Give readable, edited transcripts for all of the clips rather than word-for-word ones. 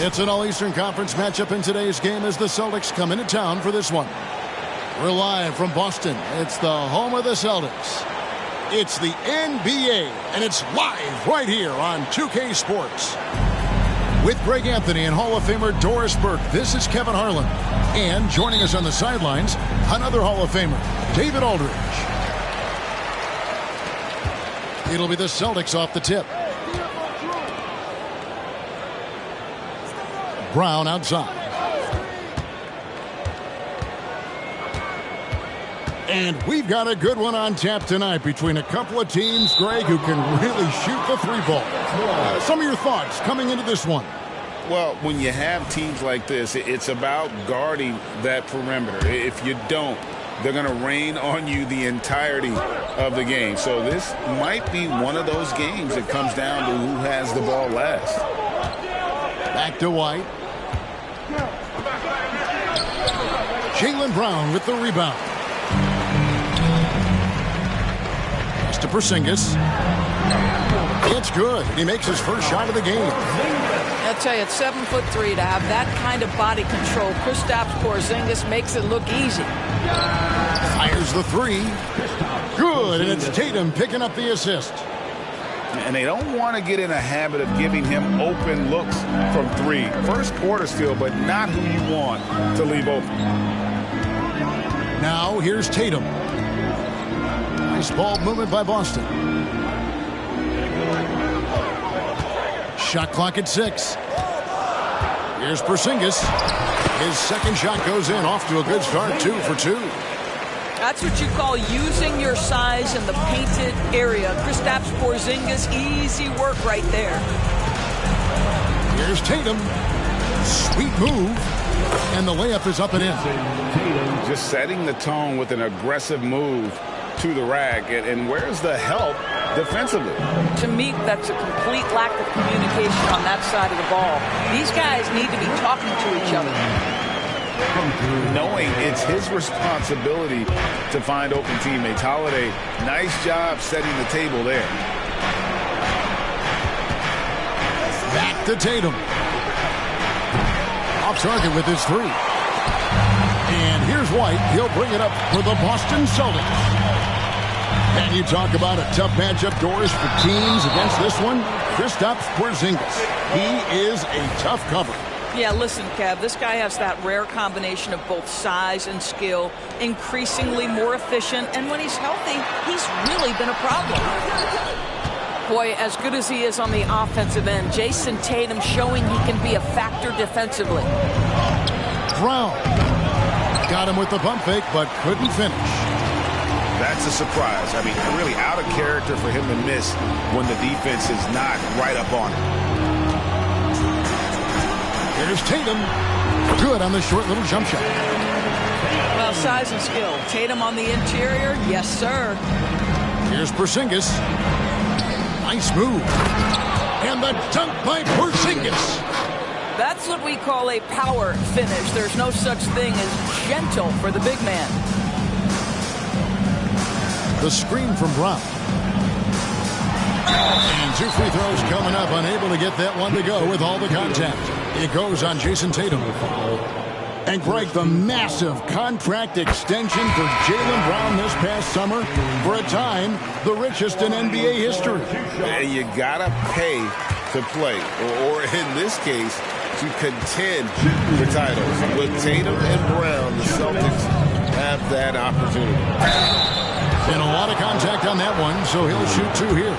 It's an All-Eastern Conference matchup in today's game as the Celtics come into town for this one. We're live from Boston. It's the home of the Celtics. It's the NBA, and it's live right here on 2K Sports. With Greg Anthony and Hall of Famer Doris Burke, this is Kevin Harlan. And joining us on the sidelines, another Hall of Famer, David Aldridge. It'll be the Celtics off the tip. Brown outside. And we've got a good one on tap tonight between a couple of teams, Greg, who can really shoot the three ball. Some of your thoughts coming into this one. Well, when you have teams like this, it's about guarding that perimeter. If you don't, they're going to rain on you the entirety of the game. So this might be one of those games that comes down to who has the ball last. Back to White. Jaylen Brown with the rebound. Pass to Porzingis. It's good. He makes his first shot of the game. I'll tell you, at 7'3", to have that kind of body control, Kristaps Porzingis makes it look easy. Fires the three. Good, and it's Tatum picking up the assist. And they don't want to get in a habit of giving him open looks from three. First quarter still, but not who you want to leave open. Now here's Tatum. Nice ball movement by Boston. Shot clock at 6. Here's Porzingis. His second shot goes in, off to a good start, 2 for 2. That's what you call using your size in the painted area. Kristaps Porzingis, easy work right there. Here's Tatum. Sweet move. And the layup is up and in. Just setting the tone with an aggressive move to the rack. And where's the help defensively? To me, that's a complete lack of communication on that side of the ball. These guys need to be talking to each other. Knowing it's his responsibility to find open teammates. Holiday, nice job setting the table there. Back to Tatum. Off target with his three. And here's White. He'll bring it up for the Boston Celtics. And you talk about a tough matchup, Doris, for teams against this one. Kristaps Porzingis. He is a tough cover. Yeah, listen, Kev, this guy has that rare combination of both size and skill, increasingly more efficient, and when he's healthy, he's really been a problem. Boy, as good as he is on the offensive end, Jason Tatum showing he can be a factor defensively. Brown got him with the pump fake, but couldn't finish. That's a surprise. I mean, really out of character for him to miss when the defense is not right up on him. Here's Tatum. Good on the short little jump shot. Well, size and skill. Tatum on the interior. Yes, sir. Here's Porzingis. Nice move. And the dunk by Porzingis. That's what we call a power finish. There's no such thing as gentle for the big man. The screen from Brown. And 2 free throws coming up. Unable to get that one to go with all the contact. It goes on Jason Tatum. And Greg, the massive contract extension for Jaylen Brown this past summer. For a time, the richest in NBA history. And you gotta pay to play. Or in this case, to contend for titles. With Tatum and Brown, the Celtics have that opportunity. And a lot of contact on that one, so he'll shoot 2 here.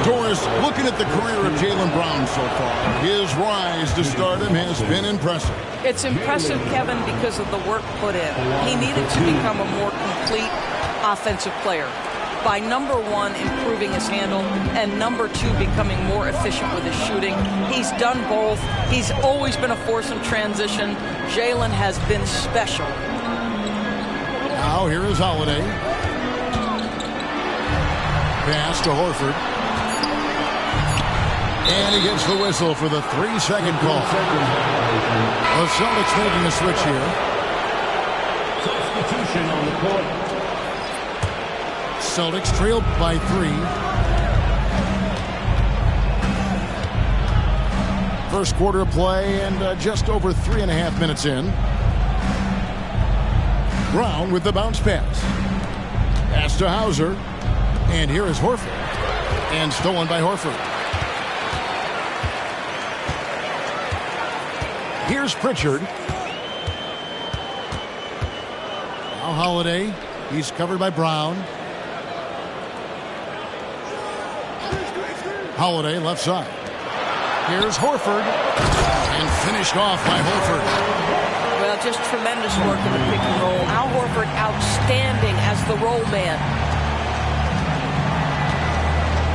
Doris, looking at the career of Jaylen Brown so far, his rise to stardom has been impressive. It's impressive, Kevin, because of the work put in. He needed to become a more complete offensive player. By number 1, improving his handle, and number 2, becoming more efficient with his shooting. He's done both. He's always been a force in transition. Jaylen has been special. Now here is Holiday. Pass to Horford. And he gets the whistle for the 3-second call. The Celtics making a switch here. Substitution on the court. Celtics trailed by 3. first quarter of play and just over 3.5 minutes in. Brown with the bounce pass. Pass to Hauser. And here is Horford. And stolen by Horford. Here's Pritchard. Now Holiday. He's covered by Brown. Holiday left side. Here's Horford. And finished off by Horford. Well, just tremendous work in the pick and roll. Al Horford outstanding as the roll man.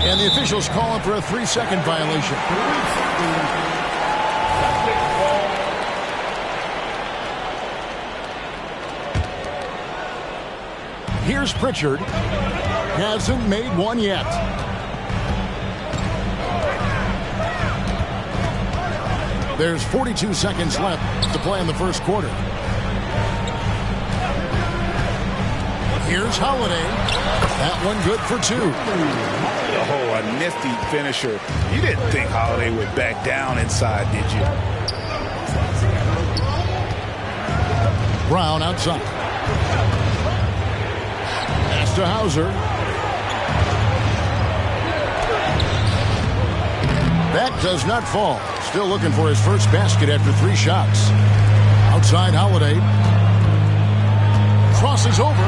And the officials calling for a 3-second violation. Here's Pritchard. Hasn't made one yet. There's 42 seconds left to play in the first quarter. Here's Holiday. That one good for 2. Oh, a nifty finisher. You didn't think Holiday would back down inside, did you? Brown outside. Pass to Hauser. That does not fall. Still looking for his first basket after 3 shots. Outside Holiday. Crosses over.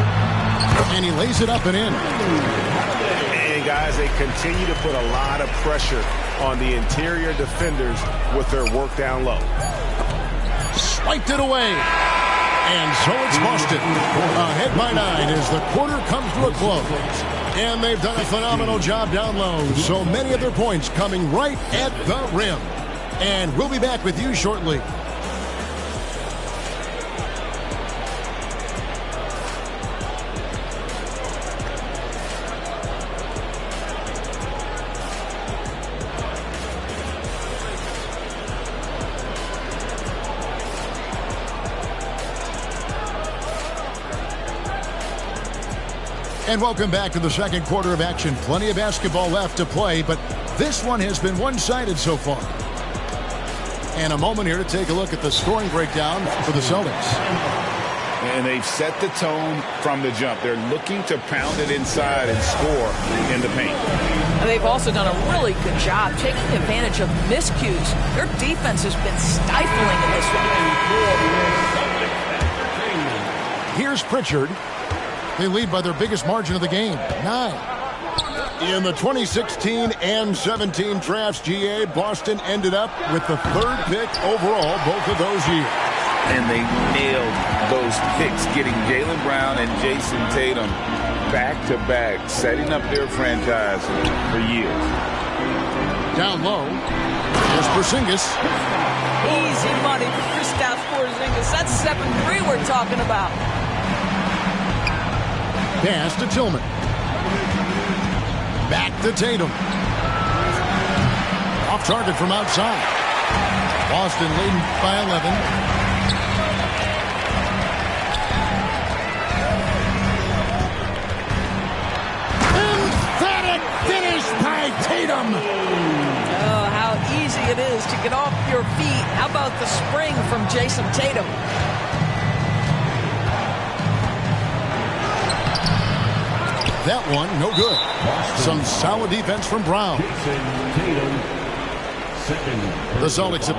And he lays it up and in. And guys, they continue to put a lot of pressure on the interior defenders with their work down low. Swiped it away. And so it's Boston. Ahead by 9 as the quarter comes to a close. And they've done a phenomenal job down low. So many of their points coming right at the rim. And we'll be back with you shortly. And welcome back to the second quarter of action. Plenty of basketball left to play, but this one has been one-sided so far. And a moment here to take a look at the scoring breakdown for the Celtics. And they've set the tone from the jump. They're looking to pound it inside and score in the paint. And they've also done a really good job taking advantage of miscues. Their defense has been stifling in this one. Here's Pritchard. They lead by their biggest margin of the game, 9. In the 2016 and 17 drafts, GA, Boston ended up with the 3rd pick overall both of those years. And they nailed those picks, getting Jaylen Brown and Jason Tatum back-to-back, setting up their franchise for years. Down low, here's Porzingis. Easy money for Kristaps Porzingis. That's 7-3 we're talking about. Pass to Tillman. Back to Tatum. Off target from outside. Boston leading by 11. Emphatic finish by Tatum. Oh, how easy it is to get off your feet. How about the spring from Jason Tatum? That one, no good. Some solid defense from Brown. The Celtics have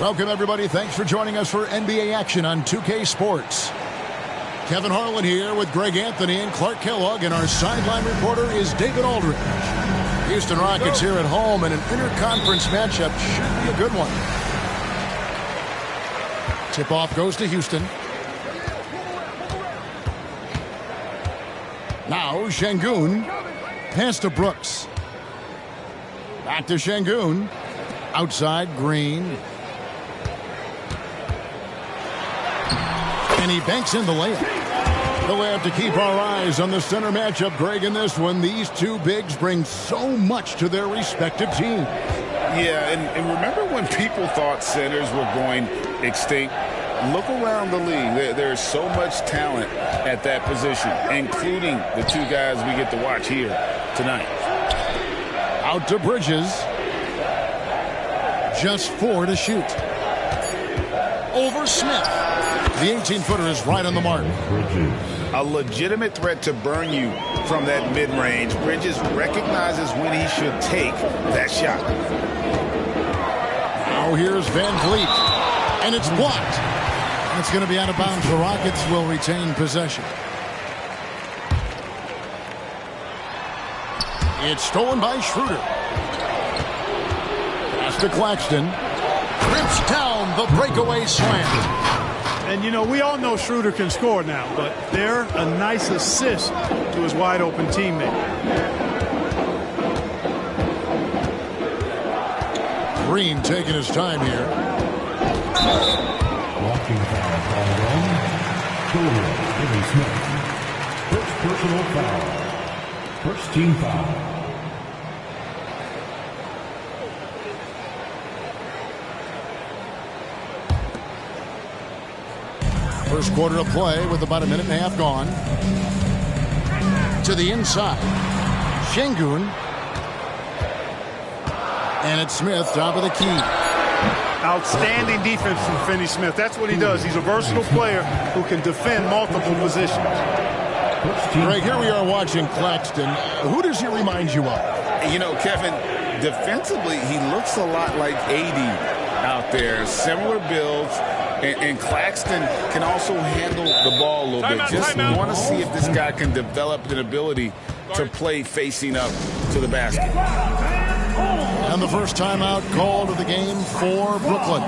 Welcome, everybody. Thanks for joining us for NBA action on 2K Sports. Kevin Harlan here with Greg Anthony and Clark Kellogg, and our sideline reporter is David Aldridge. Houston Rockets here at home, and an interconference matchup should be a good one. Tip-off goes to Houston. Now Şengün. Pass to Brooks. Back to Şengün. Outside, Green. And he banks in the layup. The layup to keep our eyes on the center matchup, Greg, in this one. These two bigs bring so much to their respective teams. Yeah, and remember when people thought centers were going extinct? Look around the league. There's so much talent at that position, including the two guys we get to watch here tonight. Out to Bridges. Just 4 to shoot. Over Smith. The 18-footer is right on the mark. A legitimate threat to burn you from that mid-range. Bridges recognizes when he should take that shot. Now here's Van Vliet. And it's blocked. It's going to be out of bounds. The Rockets will retain possession. It's stolen by Schroeder. Pass to Claxton. Rips down the breakaway slam. And, you know, we all know Schroeder can score now, but they're a nice assist to his wide-open teammate. Green taking his time here. Walking foul called on Jimmy Smith. First personal foul. First team foul. First quarter of play with about a minute and a half gone. To the inside. Şengün. And it's Smith, top of the key. Outstanding defense from Finney Smith. That's what he does. He's a versatile player who can defend multiple positions. Greg, here we are watching Claxton. Who does he remind you of? You know, Kevin, defensively, he looks a lot like AD out there. Similar builds. And Claxton can also handle the ball a little bit. Just want to see if this guy can develop an ability to play facing up to the basket. And the first timeout called of the game for Brooklyn.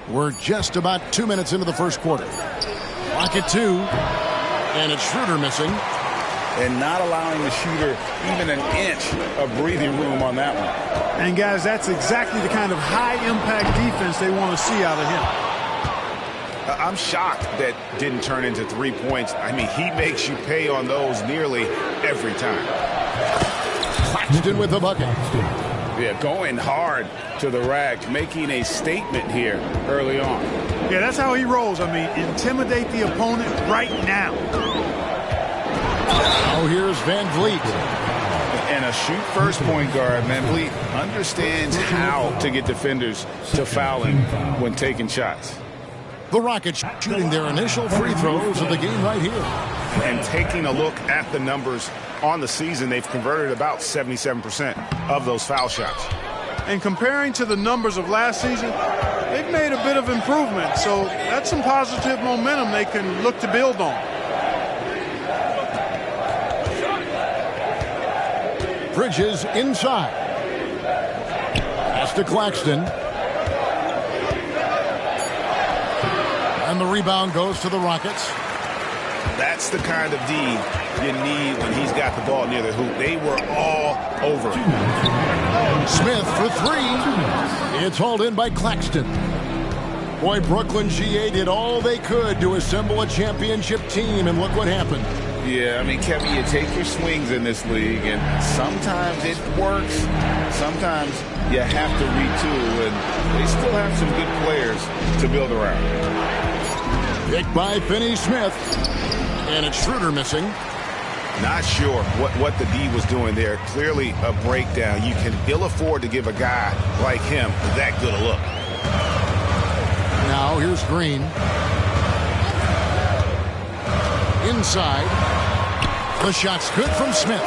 We're just about 2 minutes into the first quarter. Clock at 2. And it's Schroeder missing. And not allowing the shooter even an inch of breathing room on that one. And, guys, that's exactly the kind of high-impact defense they want to see out of him. I'm shocked that didn't turn into 3 points. I mean, he makes you pay on those nearly every time. Claxton with the bucket. Yeah, going hard to the rack, making a statement here early on. Yeah, that's how he rolls. I mean, intimidate the opponent right now. Oh, here's Van Vliet. And a shoot-first point guard, Van Vliet understands how to get defenders to foul him when taking shots. The Rockets shooting their initial free throws of the game right here. And taking a look at the numbers on the season, they've converted about 77% of those foul shots. And comparing to the numbers of last season, they've made a bit of improvement. So that's some positive momentum they can look to build on. Bridges inside. Pass to Claxton. And the rebound goes to the Rockets. That's the kind of D you need when he's got the ball near the hoop. They were all over it. Smith for three. It's hauled in by Claxton. Boy, Brooklyn GA did all they could to assemble a championship team, and look what happened. Yeah, I mean, Kevin, you take your swings in this league, and sometimes it works. Sometimes you have to retool, and they still have some good players to build around. Picked by Finney Smith. And it's Schroeder missing. Not sure what the D was doing there. Clearly a breakdown. You can ill afford to give a guy like him that good a look. Now here's Green. Inside. The shot's good from Smith.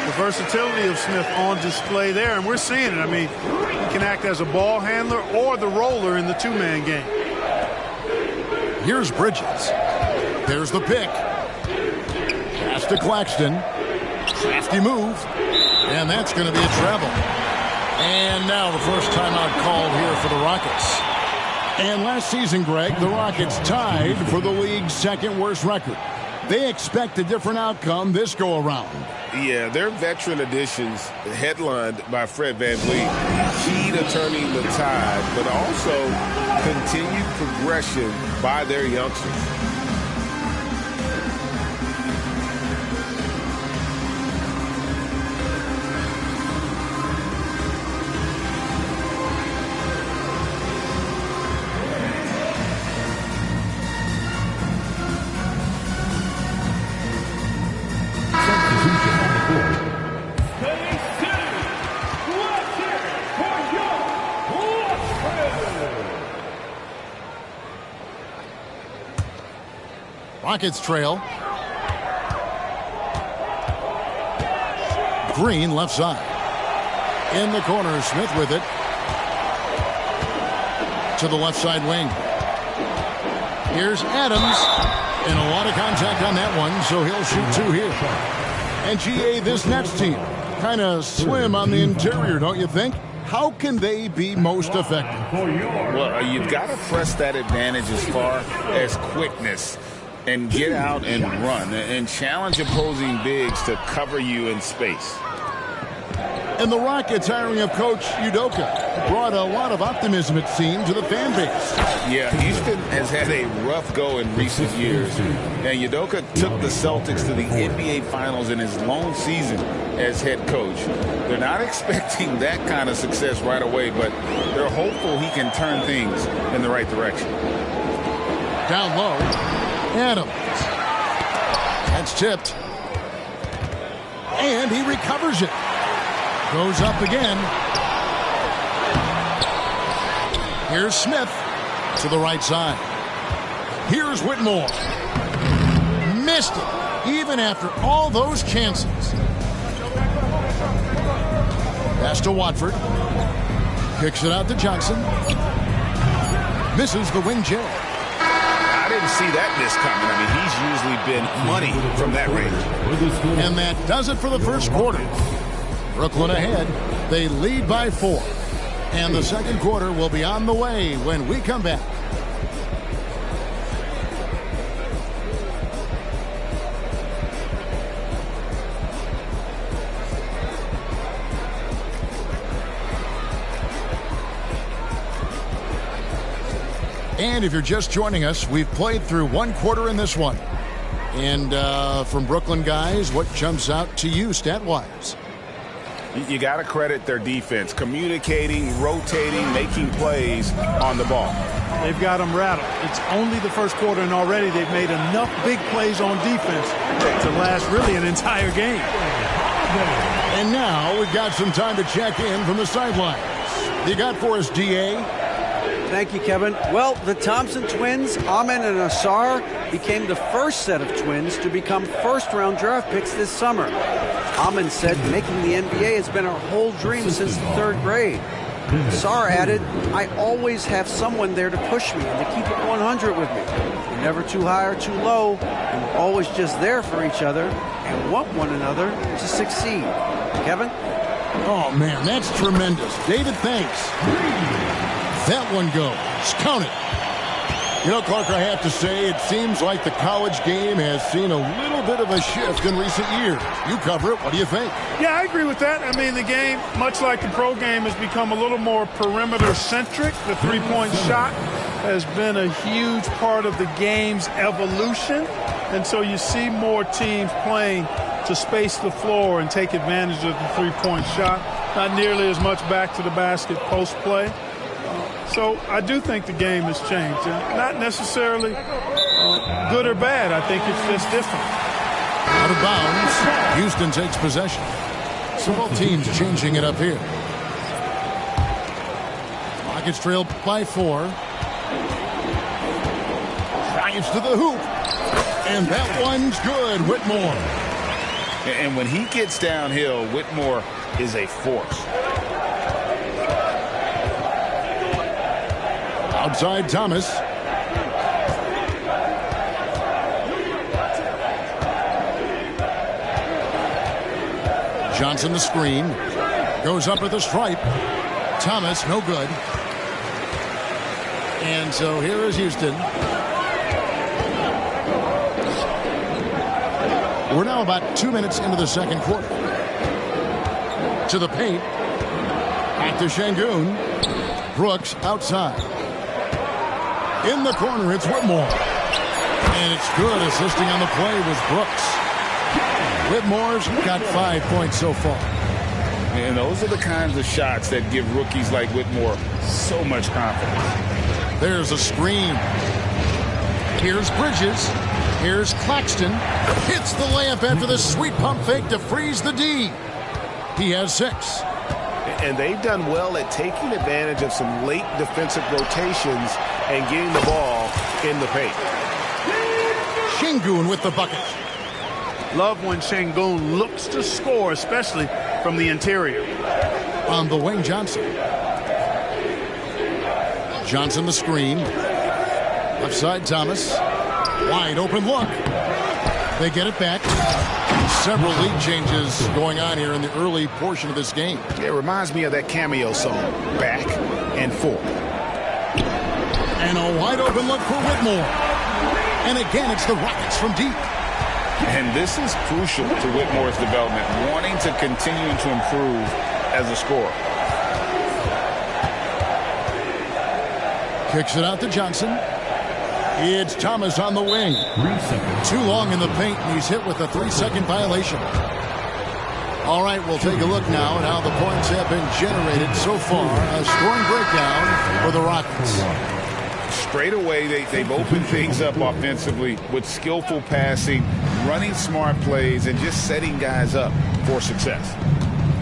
The versatility of Smith on display there, and we're seeing it. I mean, he can act as a ball handler or the roller in the two-man game. Here's Bridges. There's the pick. Pass to Claxton. Crafty move. And that's going to be a travel. And now the first timeout called here for the Rockets. And last season, Greg, the Rockets tied for the league's second worst record. They expect a different outcome this go-around. Yeah, their veteran additions, headlined by Fred VanVleet, key to turning the tide, but also continued progression by their youngsters. Rockets trail. Green left side. In the corner, Smith with it. To the left side wing. Here's Adams. And a lot of contact on that one, so he'll shoot two here. And GA, this Nets team, kind of slim on the interior, don't you think? How can they be most effective? Well, you've got to press that advantage as far as quickness and get out and run and challenge opposing bigs to cover you in space. And the Rockets hiring of Coach Udoka brought a lot of optimism, it seemed, to the fan base. Yeah, Houston has had a rough go in recent years. And Udoka took the Celtics to the NBA Finals in his lone season as head coach. They're not expecting that kind of success right away, but they're hopeful he can turn things in the right direction. Down low, Adams. That's tipped. And he recovers it. Goes up again. Here's Smith to the right side. Here's Whitmore. Missed it, even after all those chances. Pass to Watford. Kicks it out to Johnson. Misses the wing J. I didn't see that miss coming. I mean, he's usually been money from that range. And that does it for the first quarter. Brooklyn ahead. They lead by 4. And the second quarter will be on the way when we come back. And if you're just joining us, we've played through one quarter in this one. And from Brooklyn guys, what jumps out to you stat-wise? You got to credit their defense, communicating, rotating, making plays on the ball. They've got them rattled. It's only the first quarter, and already they've made enough big plays on defense to last really an entire game. And now we've got some time to check in from the sidelines. You got for us, DA? Thank you, Kevin. Well, the Thompson twins, Amen and Asar, became the first set of twins to become first-round draft picks this summer. Amen said making the NBA has been our whole dream since the 3rd grade. Sarr added, I always have someone there to push me and to keep it 100 with me. We're never too high or too low, and we're always just there for each other and want one another to succeed. Kevin? Oh, man, that's tremendous. David, thanks. That one goes. Count it. You know, Clark, I have to say, it seems like the college game has seen a little bit of a shift in recent years. You cover it. What do you think? Yeah, I agree with that. I mean, the game, much like the pro game, has become a little more perimeter-centric. The three-point shot has been a huge part of the game's evolution. And so you see more teams playing to space the floor and take advantage of the three-point shot. Not nearly as much back to the basket post play. So I do think the game has changed. And not necessarily good or bad. I think it's just different. Out of bounds. Houston takes possession. So both teams changing it up here. Rockets trail by 4. Drives to the hoop. And that one's good. Whitmore. And when he gets downhill, Whitmore is a force. Outside Thomas. Johnson the screen. Goes up at the stripe. Thomas, no good. And so here is Houston. We're now about 2 minutes into the second quarter. To the paint. Back to Şengün. Brooks outside. In the corner, it's Whitmore. And it's good. Assisting on the play was Brooks. Whitmore's got 5 points so far. And those are the kinds of shots that give rookies like Whitmore so much confidence. There's a screen. Here's Bridges. Here's Claxton. Hits the layup after the sweet pump fake to freeze the D. He has 6. And they've done well at taking advantage of some late defensive rotations and getting the ball in the paint. Şengün with the bucket. Love when Şengün looks to score, especially from the interior. On the wing, Johnson. Johnson the screen. Left side, Thomas. Wide open look. They get it back. Several lead changes going on here in the early portion of this game. It reminds me of that cameo song, Back and Forth. And a wide open look for Whitmore. And again, it's the Rockets from deep. And this is crucial to Whitmore's development, wanting to continue to improve as a scorer. Kicks it out to Johnson. It's Thomas on the wing. Too long in the paint, and he's hit with a 3-second violation. All right, we'll take a look now at how the points have been generated so far. A scoring breakdown for the Rockets. Straight away, they've opened things up offensively with skillful passing, running smart plays, and just setting guys up for success.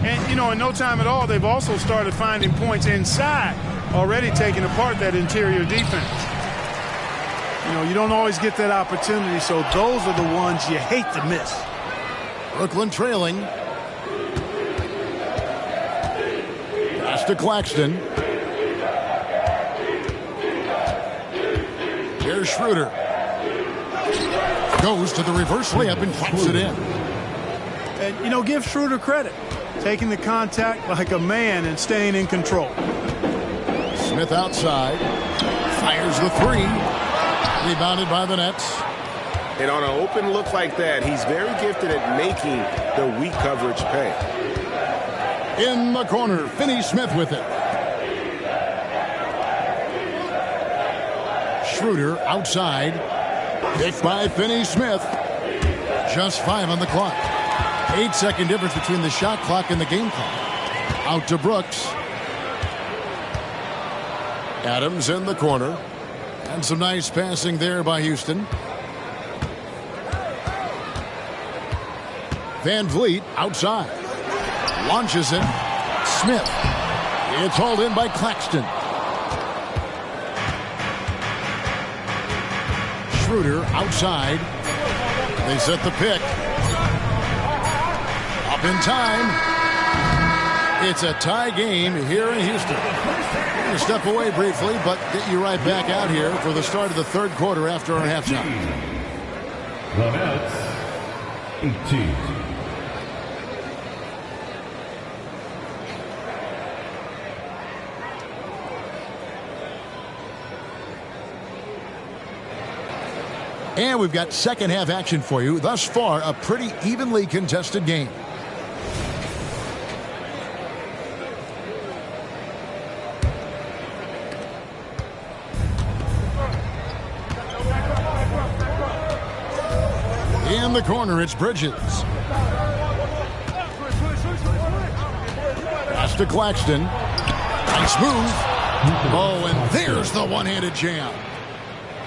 And, you know, in no time at all, they've also started finding points inside, already taking apart that interior defense. You know, you don't always get that opportunity, so those are the ones you hate to miss. Brooklyn trailing. Pass to Claxton. Here's Schroeder. Goes to the reverse layup and claps it in. And, you know, give Schroeder credit. Taking the contact like a man and staying in control. Smith outside. Fires the 3. Rebounded by the Nets. And on an open look like that, he's very gifted at making the weak coverage pay. In the corner, Finney Smith with it. Schroeder outside. Picked by Finney Smith. Just 5 on the clock. 8-second difference between the shot clock and the game clock. Out to Brooks. Adams in the corner. And some nice passing there by Houston. Van Vliet outside. Launches it. Smith. It's hauled in by Claxton. Schroeder outside. They set the pick. Up in time. It's a tie game here in Houston. We're going to step away briefly, but get you right back out here for the start of the third quarter after our halftime. The Nets, 18. And we've got second half action for you. Thus far, a pretty evenly contested game. In the corner, it's Bridges. Pass to Claxton. Nice move. Oh, and there's the one-handed jam.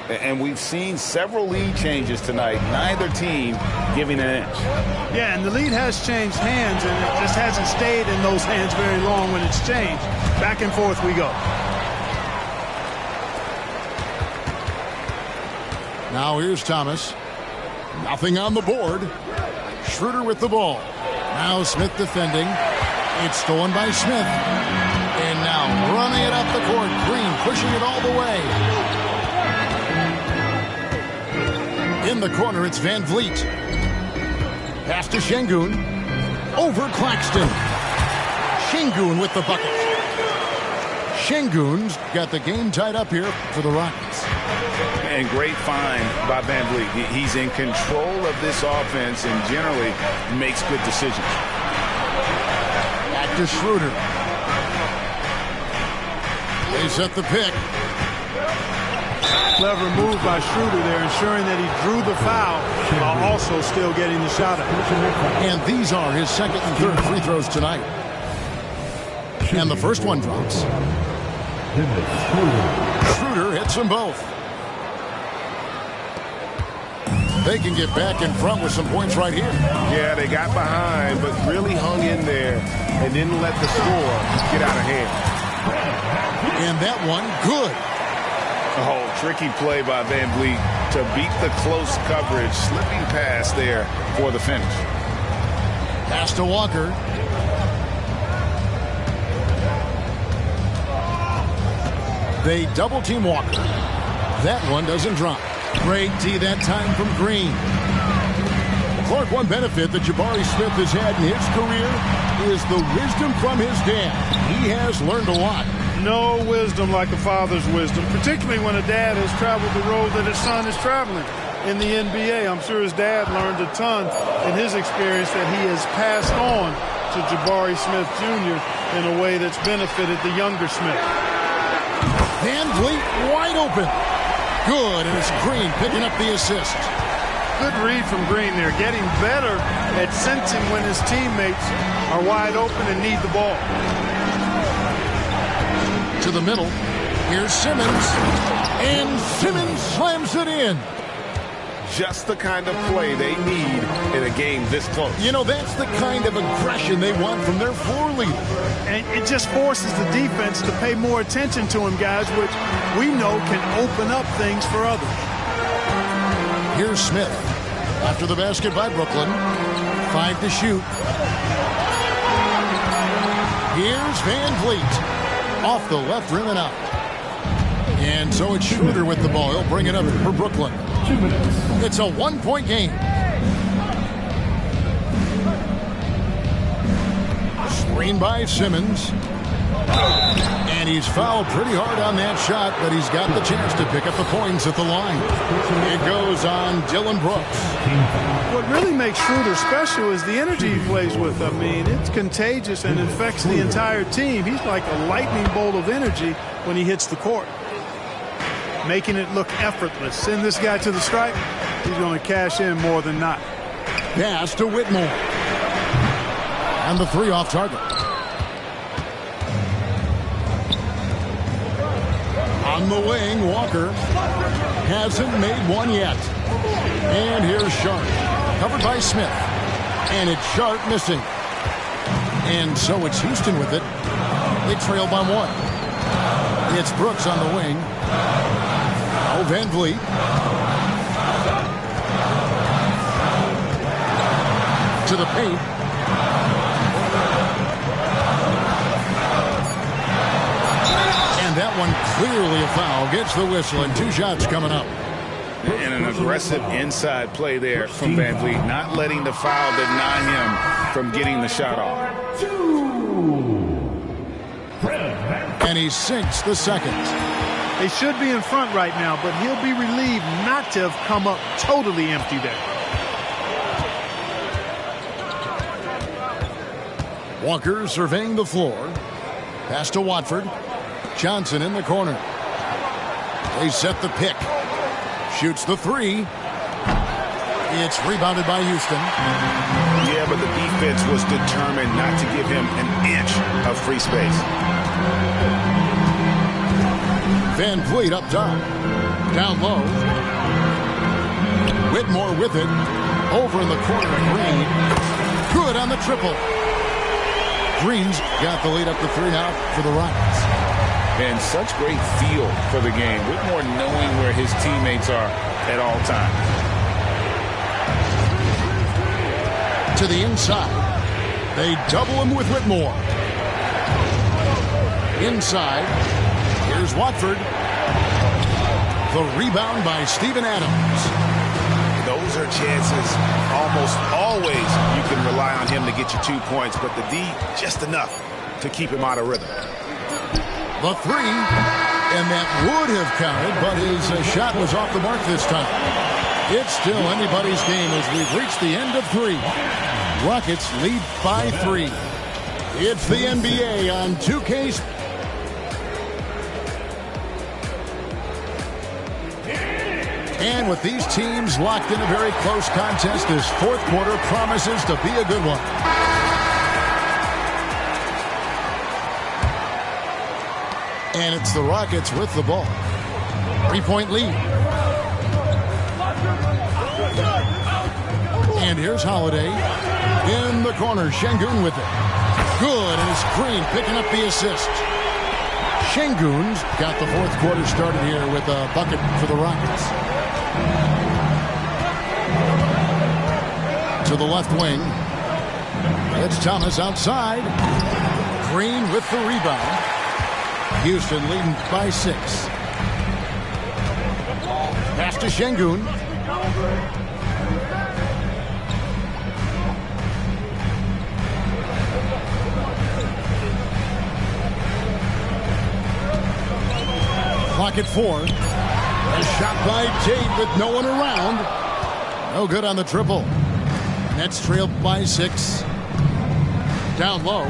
And we've seen several lead changes tonight. Neither team giving an inch. Yeah, and the lead has changed hands, and it just hasn't stayed in those hands very long when it's changed. Back and forth we go. Now here's Thomas. Nothing on the board. Schroeder with the ball. Now Smith defending. It's stolen by Smith. And now running it up the court. Green pushing it all the way. In the corner, it's Van Vliet. Pass to Şengün. Over Claxton. Şengün with the bucket. Şengün's got the game tied up here for the Rockets. And great find by Van Vliet. He's in control of this offense and generally makes good decisions. Back to Schroeder. They set the pick. Clever move by Schroeder there, ensuring that he drew the foul while also still getting the shot up. And these are his second and third free throws tonight. And the first one drops. Schroeder hits them both. They can get back in front with some points right here. Yeah, they got behind, but really hung in there and didn't let the score get out of hand. And that one, good. Oh, tricky play by Van Vliet to beat the close coverage. Slipping pass there for the finish. Pass to Walker. They double team Walker. That one doesn't drop. Great D that time from Green. Clark, one benefit that Jabari Smith has had in his career is the wisdom from his dad. He has learned a lot. No wisdom like a father's wisdom, particularly when a dad has traveled the road that his son is traveling in the NBA. I'm sure his dad learned a ton in his experience that he has passed on to Jabari Smith Jr. in a way that's benefited the younger Smith. Van Vliet wide open. Good, and it's Green picking up the assist. Good read from Green there, getting better at sensing when his teammates are wide open and need the ball. To the middle. Here's Simmons. And Simmons slams it in. Just the kind of play they need in a game this close. You know, that's the kind of aggression they want from their floor leader. And it just forces the defense to pay more attention to him, guys, which we know can open up things for others. Here's Smith. After the basket by Brooklyn. 5 to shoot. Here's Van Vliet. Off the left rim and out. And so it's Schroeder with the ball. He'll bring it up for Brooklyn. 2 minutes. It's a one-point game. Screen by Simmons. And he's fouled pretty hard on that shot, but he's got the chance to pick up the points at the line. It goes on Dylan Brooks. What really makes Schroeder special is the energy he plays with. I mean, it's contagious and infects the entire team. He's like a lightning bolt of energy when he hits the court, making it look effortless. Send this guy to the stripe, he's going to cash in more than not. Pass to Whitmore. And the three off target. On the wing, Walker hasn't made one yet. And here's Sharp. Covered by Smith. And it's Sharp missing. And so it's Houston with it. They trail by 1. It's Brooks on the wing. Oh, Van Vliet. To the paint. one clearly a foul. Gets the whistle, and 2 shots coming up. And an aggressive inside play there from Van Vliet, not letting the foul deny him from getting the shot off. And he sinks the second. They should be in front right now, but he'll be relieved not to have come up totally empty there. Walker surveying the floor. Pass to Watford. Johnson in the corner. They set the pick. Shoots the 3. It's rebounded by Houston. Yeah, but the defense was determined not to give him an inch of free space. Van Vliet up top. Down low. Whitmore with it. Over in the corner of Green. Good on the triple. Green's got the lead up to 3 now for the Rockets. And such great feel for the game. Whitmore knowing where his teammates are at all times. To the inside. They double him with Whitmore. Inside. Here's Watford. The rebound by Steven Adams. Those are chances almost always you can rely on him to get you 2 points, but the D just enough to keep him out of rhythm. The 3, and that would have counted, but his shot was off the mark this time. It's still anybody's game as we've reached the end of 3. Rockets lead by 3. It's the NBA on 2K. And with these teams locked in a very close contest, this 4th quarter promises to be a good one. And it's the Rockets with the ball. 3-point lead. And here's Holiday in the corner. Şengün with it. Good, and it's Green picking up the assist. Şengün's got the 4th quarter started here with a bucket for the Rockets. To the left wing. It's Thomas outside. Green with the rebound. Houston leading by 6. Pass to Şengün. Clock at 4. A shot by Tate with no one around. No good on the triple. Nets trailed by 6. Down low.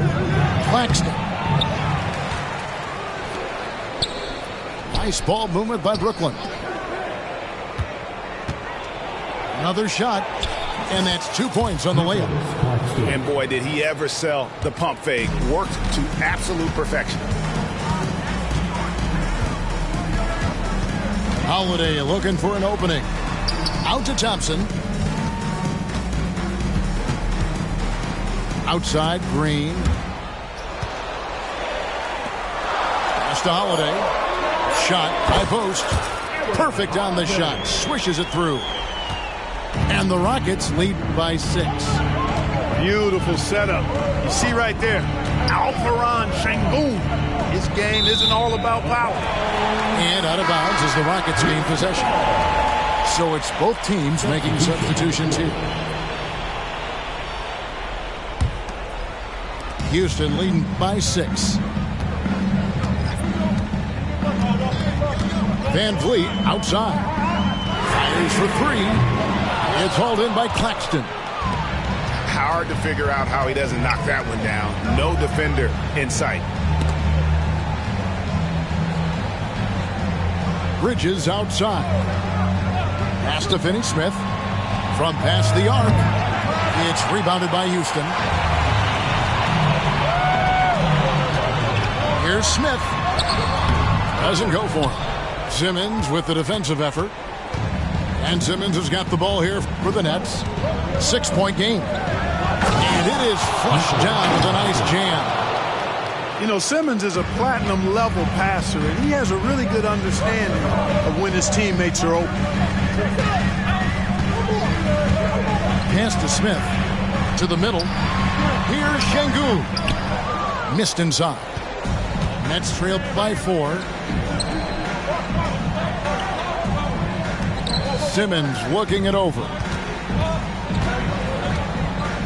Claxton. Nice ball movement by Brooklyn. Another shot. And that's 2 points on the layup. And boy, did he ever sell the pump fake. Worked to absolute perfection. Holiday looking for an opening. Out to Thompson. Outside, Green. Pass to Holiday. Shot by Post. Perfect on the shot. Swishes it through. And the Rockets lead by 6. Beautiful setup. You see right there, Alperen Şengün. His game isn't all about power. And out of bounds as the Rockets gain possession. So it's both teams making substitutions here. Houston leading by 6. Van Vliet outside. Fires for 3. It's hauled in by Claxton. Hard to figure out how he doesn't knock that one down. No defender in sight. Bridges outside. Pass to Finney-Smith. From past the arc. It's rebounded by Houston. Here's Smith. Doesn't go for him. Simmons with the defensive effort. And Simmons has got the ball here for the Nets. 6-point game. And it is flushed down with a nice jam. You know, Simmons is a platinum-level passer, and he has a really good understanding of when his teammates are open. Pass to Smith. To the middle. Here's Şengün. Missed inside. Nets trailed by 4. Simmons looking it over.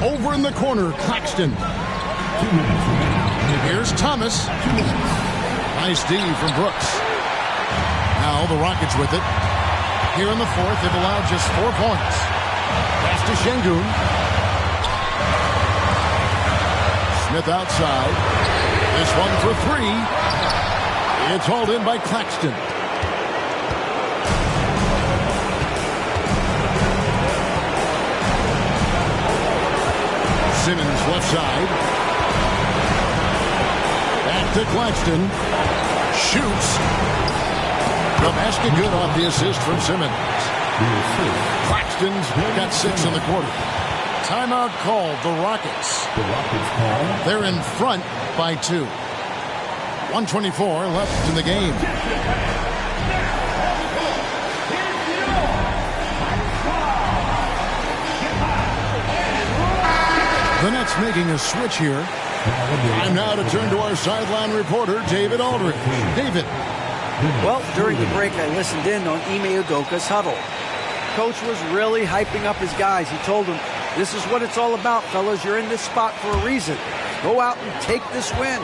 Over in the corner, Claxton. Here's Thomas. Nice D from Brooks. Now the Rockets with it. Here in the fourth, they've allowed just 4 points. Pass to Şengün. Smith outside. This one for 3. It's hauled in by Claxton. Simmons left side. Back to Claxton. Shoots. The basket good off the assist from Simmons. Claxton's got 6 in the quarter. Timeout called, the Rockets. They're in front by 2. 1:24 left in the game. The Nets making a switch here. And now to turn to our sideline reporter, David Aldridge. David. Well, during the break, I listened in on Ime Udoka's huddle. Coach was really hyping up his guys. He told them, this is what it's all about, fellas. You're in this spot for a reason. Go out and take this win.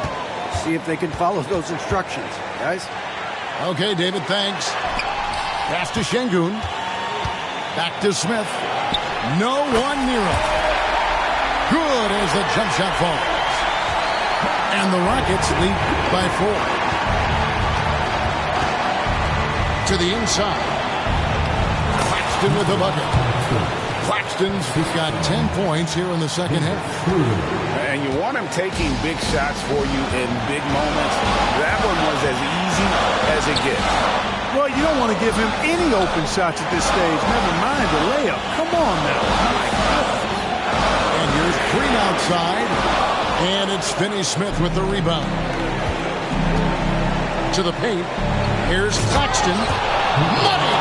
See if they can follow those instructions, guys. Okay, David, thanks. Pass to Şengün. Back to Smith. No one near him. Good as the jump shot falls. And the Rockets lead by 4. To the inside. Claxton with the bucket. Claxton's got 10 points here in the second half. And you want him taking big shots for you in big moments. That one was as easy as it gets. Well, you don't want to give him any open shots at this stage. Never mind the layup. Come on now. And here's Green outside. And it's Finney-Smith with the rebound. To the paint. Here's Claxton. Money!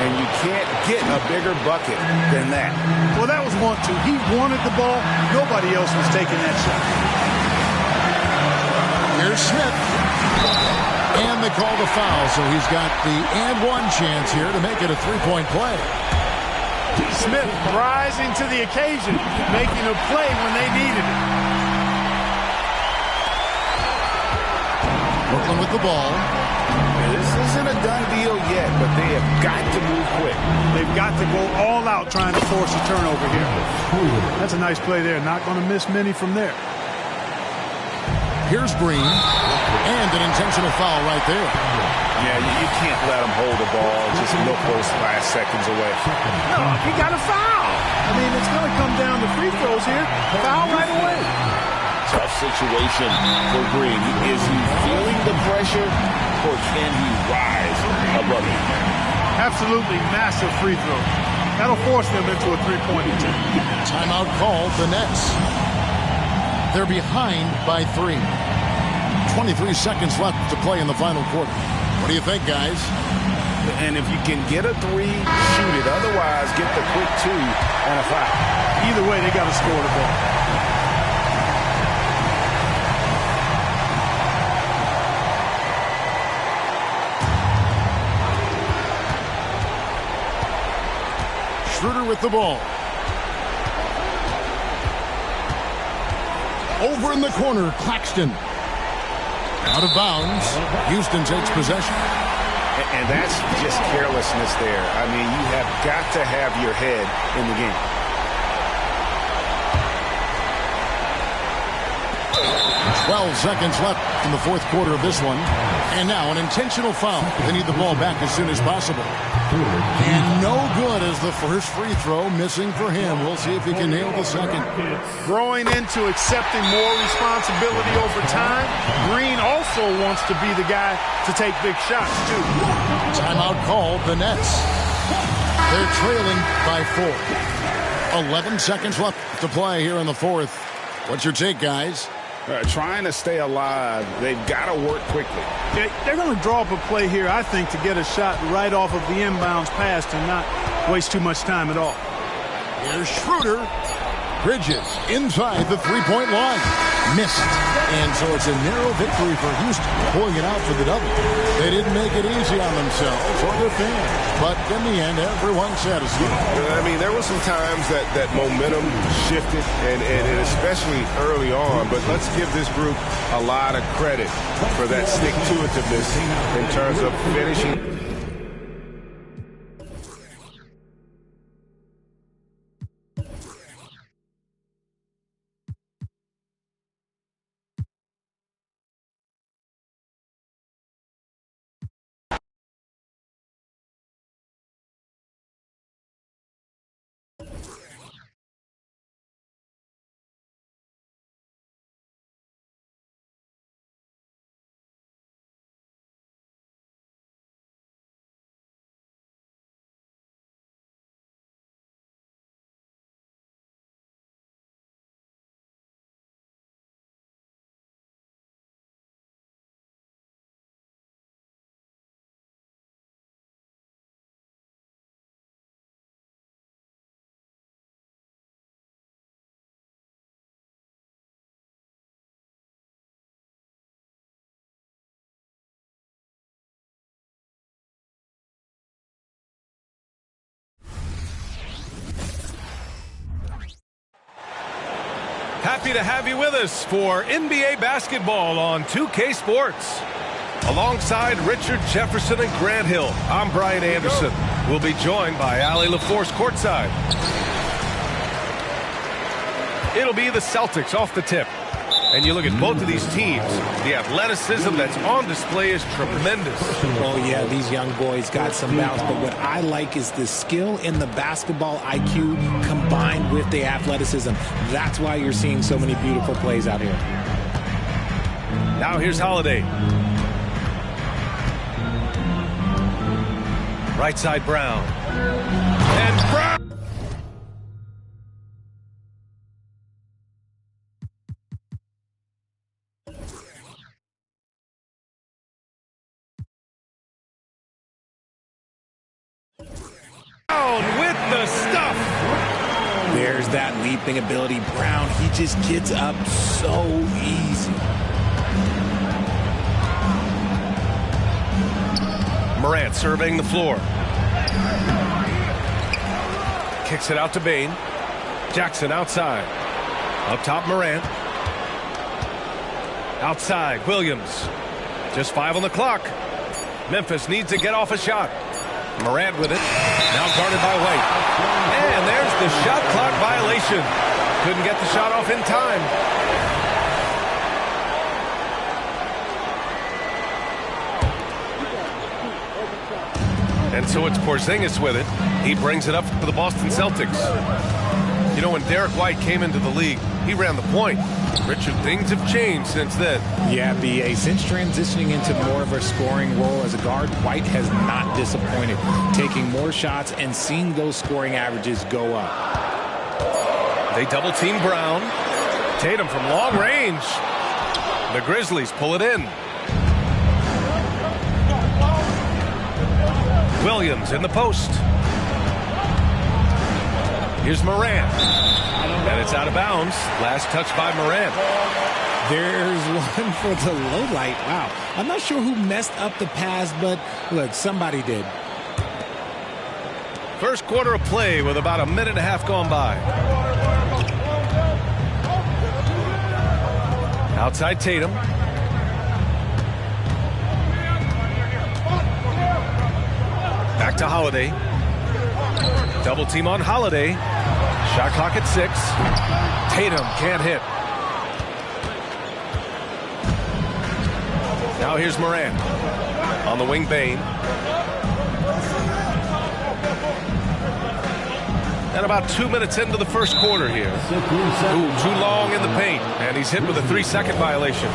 And you can't get a bigger bucket than that. Well, that was 1-2. He wanted the ball. Nobody else was taking that shot. Here's Smith. And they call the foul, so he's got the and one chance here to make it a 3-point play. Smith rising to the occasion, making a play when they needed it. Brooklyn with the ball. This isn't a done deal yet, but they have got to move quick. They've got to go all out trying to force a turnover here. That's a nice play there. Not going to miss many from there. Here's Green. And an intentional foul right there. Yeah, you can't let him hold the ball. Just milk those last seconds away. No, he got a foul. I mean, it's going to come down to free throws here. Foul right away. Tough situation for Green. Is he feeling the pressure, or can he rise above it? Absolutely massive free throw. That'll force them into a three-point attempt. Timeout called, the Nets. They're behind by 3. 23 seconds left to play in the final quarter. What do you think, guys? And if you can get a 3, shoot it. Otherwise, get the quick 2 and a foul. Either way, they got to score the ball. Schroeder with the ball. Over in the corner, Claxton. Out of bounds. Houston takes possession. And that's just carelessness there. I mean, you have got to have your head in the game. Twelve seconds left in the fourth quarter of this one. And now an intentional foul. They need the ball back as soon as possible. And no good as the first free throw missing for him. We'll see if he can nail the second. Growing into accepting more responsibility over time, Green also wants to be the guy to take big shots, too. Timeout called, the Nets. They're trailing by 4. 11 seconds left to play here in the fourth. What's your take, guys? Trying to stay alive. They've got to work quickly. They're going to draw up a play here, I think, to get a shot right off of the inbounds pass and not waste too much time at all. Here's Schroeder. Bridges inside the three-point line. Missed. And so it's a narrow victory for Houston, pulling it out for the double. They didn't make it easy on themselves or their fans, but in the end, everyone's satisfied. I mean, there were some times that momentum shifted, and especially early on, but let's give this group a lot of credit for that stick-to-itiveness in terms of finishing. Happy to have you with us for NBA basketball on 2K Sports. Alongside Richard Jefferson and Grant Hill, I'm Brian Anderson. We'll be joined by Allie LaForce courtside. It'll be the Celtics off the tip. And you look at both of these teams, the athleticism that's on display is tremendous. Oh, yeah, these young boys got some bounce. But what I like is the skill and the basketball IQ combined with the athleticism. That's why you're seeing so many beautiful plays out here. Now here's Holiday. Right side Brown. And Brown! With the stuff. There's that leaping ability. Brown, he just gets up so easy. Morant surveying the floor. Kicks it out to Bain. Jackson outside. Up top, Morant. Outside, Williams. Just 5 on the clock. Memphis needs to get off a shot. Morant with it. Now guarded by White. And there's the shot clock violation. Couldn't get the shot off in time. And so it's Porzingis with it. He brings it up for the Boston Celtics. You know, when Derek White came into the league, he ran the point. Richard, things have changed since then. Yeah, B.A. Since transitioning into more of a scoring role as a guard, White has not disappointed, taking more shots and seeing those scoring averages go up. They double-team Brown. Tatum from long range. The Grizzlies pull it in. Williams in the post. Here's Morant. And it's out of bounds. Last touch by Morant. There's one for the low light. Wow. I'm not sure who messed up the pass, but look, somebody did. First quarter of play with about a minute and a half gone by. Outside Tatum. Back to Holiday. Double team on Holiday. Shot clock at 6. Tatum can't hit. Now here's Morant. On the wing, Bain. And about 2 minutes into the first quarter here. Too long in the paint. And he's hit with a 3-second violation.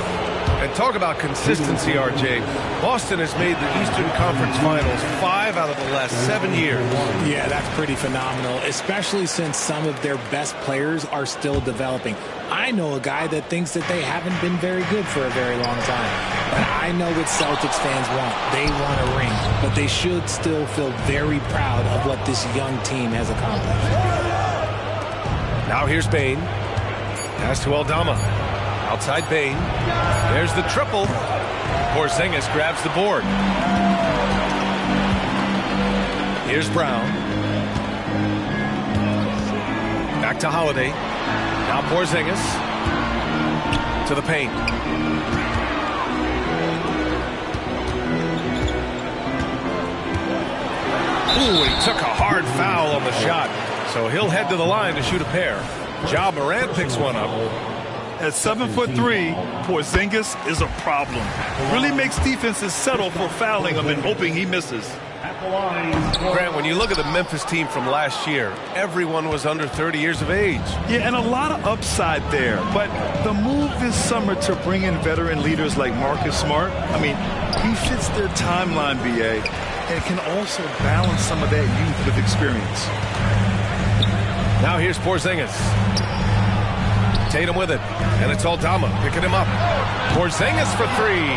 And talk about consistency, RJ. Boston has made the Eastern Conference Finals 5 out of the last 7 years. Yeah, that's pretty phenomenal, especially since some of their best players are still developing. I know a guy that thinks that they haven't been very good for a very long time. But I know what Celtics fans want. They want a ring. But they should still feel very proud of what this young team has accomplished. Now here's Bain. Pass to Aldama. Outside Bain. There's the triple. Porzingis grabs the board. Here's Brown. Back to Holiday. Now Porzingis. To the paint. Ooh, he took a hard foul on the shot. So he'll head to the line to shoot a pair. Ja Morant picks one up. At 7'3", Porzingis is a problem. Really makes defenses settle for fouling him and hoping he misses. Grant, when you look at the Memphis team from last year, everyone was under 30 years of age. Yeah, and a lot of upside there. But the move this summer to bring in veteran leaders like Marcus Smart, I mean, he fits their timeline, BA, and can also balance some of that youth with experience. Now here's Porzingis. Tatum with it, and it's Aldama picking him up. Porzingis for three.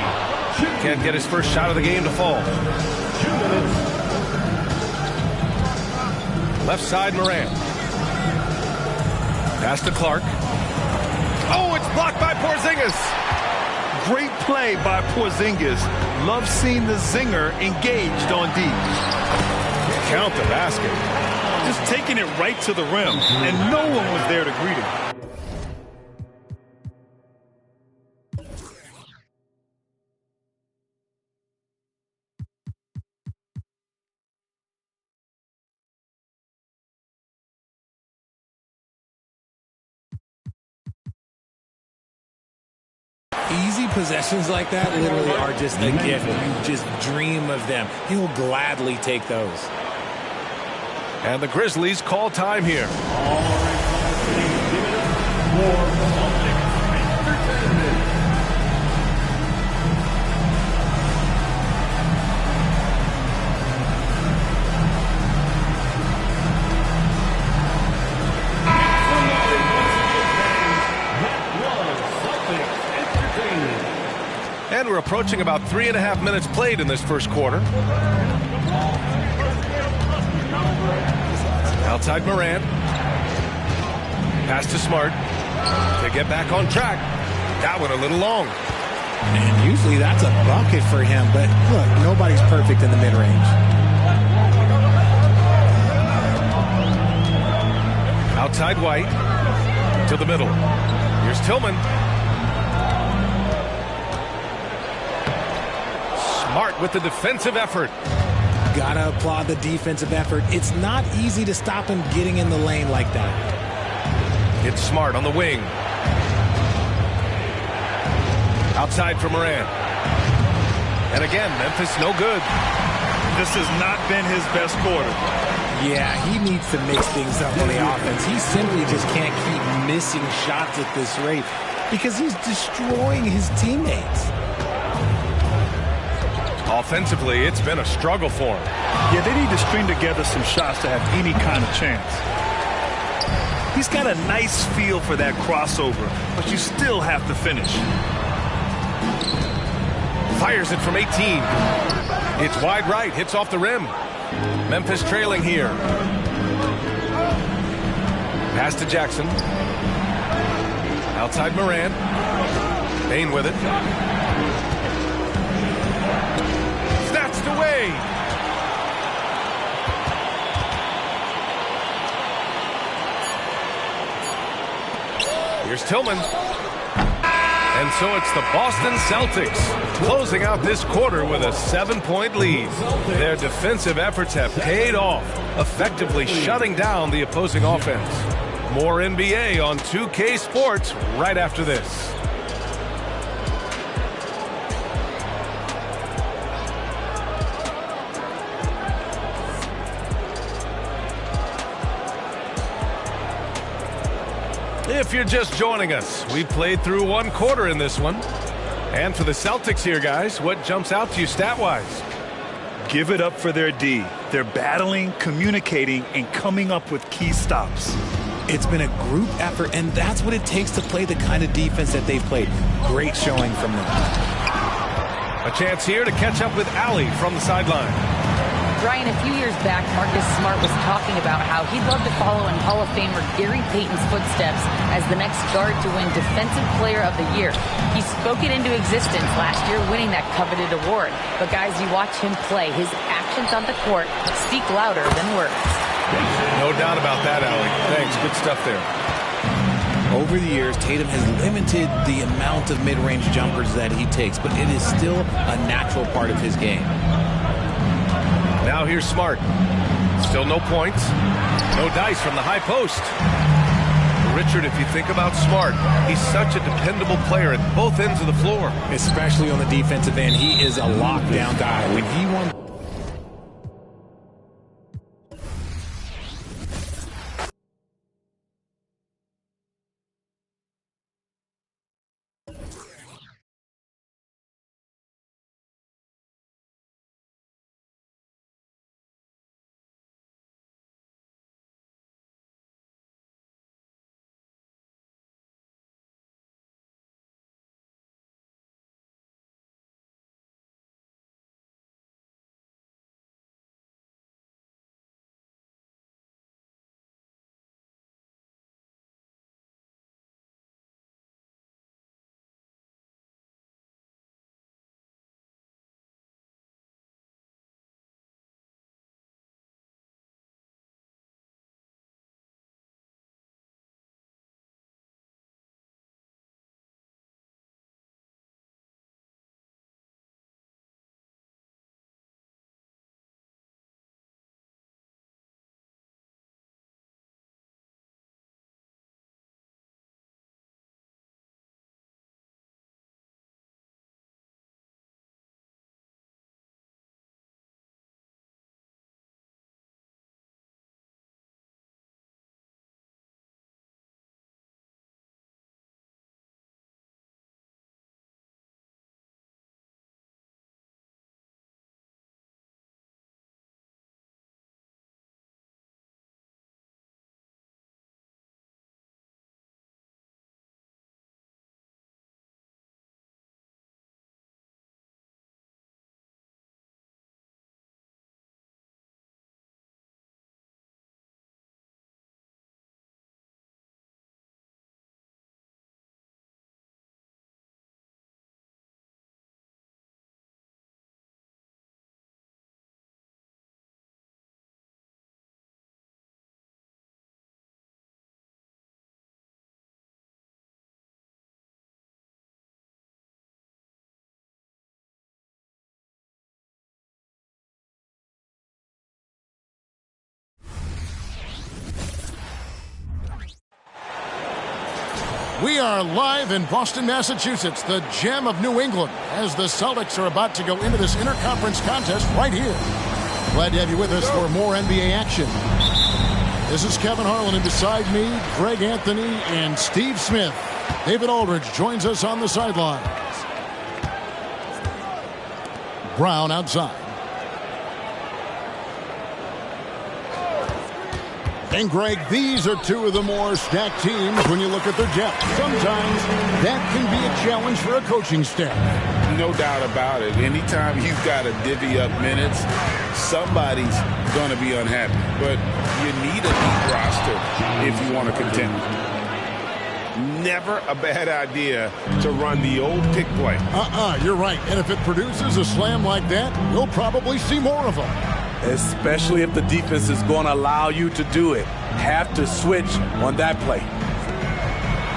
Can't get his first shot of the game to fall. Left side, Morant. Pass to Clark. Oh, it's blocked by Porzingis. Great play by Porzingis. Love seeing the zinger engaged on D. Count the basket. Just taking it right to the rim, and no one was there to greet him. Easy possessions like that literally are just a gift. You just dream of them. He'll gladly take those. And the Grizzlies call time here. And we're approaching about 3.5 minutes played in this first quarter. Outside Morant. Pass to Smart. To get back on track. That one a little long. And usually that's a bucket for him, but look, nobody's perfect in the mid-range. Outside White. To the middle. Here's Tillman. Smart with the defensive effort. Gotta applaud the defensive effort. It's not easy to stop him getting in the lane like that. It's Smart on the wing. Outside for Morant. And again, Memphis no good. This has not been his best quarter. Yeah, he needs to mix things up on the offense. He simply just can't keep missing shots at this rate because he's destroying his teammates. Offensively, it's been a struggle for him. Yeah, they need to string together some shots to have any kind of chance. He's got a nice feel for that crossover, but you still have to finish. Fires it from 18. It's wide right, hits off the rim. Memphis trailing here. Pass to Jackson. Outside Morant. Bain with it. Snatched away. Here's Tillman. And so it's the Boston Celtics closing out this quarter with a 7-point lead. Their defensive efforts have paid off, effectively shutting down the opposing offense. More NBA on 2K Sports right after this. If you're just joining us, we played through one quarter in this one. And for the Celtics here, guys, what jumps out to you stat-wise? Give it up for their D. They're battling, communicating, and coming up with key stops. It's been a group effort, and that's what it takes to play the kind of defense that they've played. Great showing from them. A chance here to catch up with Allie from the sideline. Brian, a few years back, Marcus Smart was talking about how he'd love to follow in Hall of Famer Gary Payton's footsteps as the next guard to win Defensive Player of the Year. He spoke it into existence last year, winning that coveted award. But guys, you watch him play, his actions on the court speak louder than words. No doubt about that, Allie. Thanks. Good stuff there. Over the years, Tatum has limited the amount of mid-range jumpers that he takes, but it is still a natural part of his game. Now here's Smart. Still no points. No dice from the high post. Richard, if you think about Smart, he's such a dependable player at both ends of the floor. Especially on the defensive end, he is a lockdown guy. When he won... We are live in Boston, Massachusetts, the gem of New England, as the Celtics are about to go into this interconference contest right here. Glad to have you with us for more NBA action. This is Kevin Harlan, and beside me, Greg Anthony and Steve Smith. David Aldridge joins us on the sidelines. Brown outside. And Greg, these are two of the more stacked teams when you look at their depth. Sometimes that can be a challenge for a coaching staff. No doubt about it. Anytime you've got to divvy up minutes, somebody's going to be unhappy. But you need a deep roster if you want to contend. Never a bad idea to run the old pick play. You're right. And if it produces a slam like that, you'll probably see more of them. Especially if the defense is going to allow you to do it. Have to switch on that play.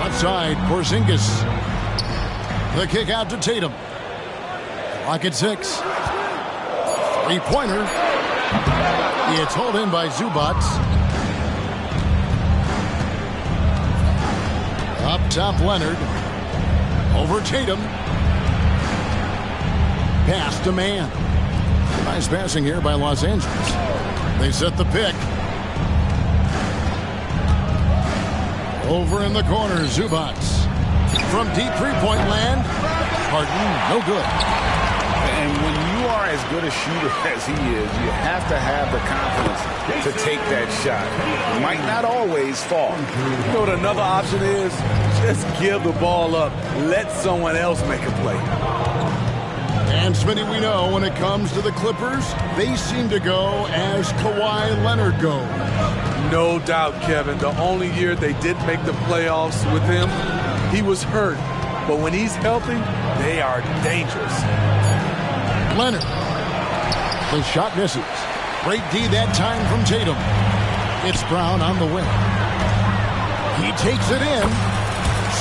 Outside, Porzingis. The kick out to Tatum. Clock at 6. Three-pointer. It's hauled in by Zubac. Up top, Leonard. Over Tatum. Pass to man. Nice passing here by Los Angeles. They set the pick. Over in the corner, Zubac. From deep three-point land. Harden, no good. And when you are as good a shooter as he is, you have to have the confidence to take that shot. It might not always fall. You know what another option is? Just give the ball up. Let someone else make a play. And Smitty, we know when it comes to the Clippers, they seem to go as Kawhi Leonard goes. No doubt, Kevin. The only year they didn't make the playoffs with him, he was hurt. But when he's healthy, they are dangerous. Leonard. The shot misses. Great D that time from Tatum. It's Brown on the wing. He takes it in.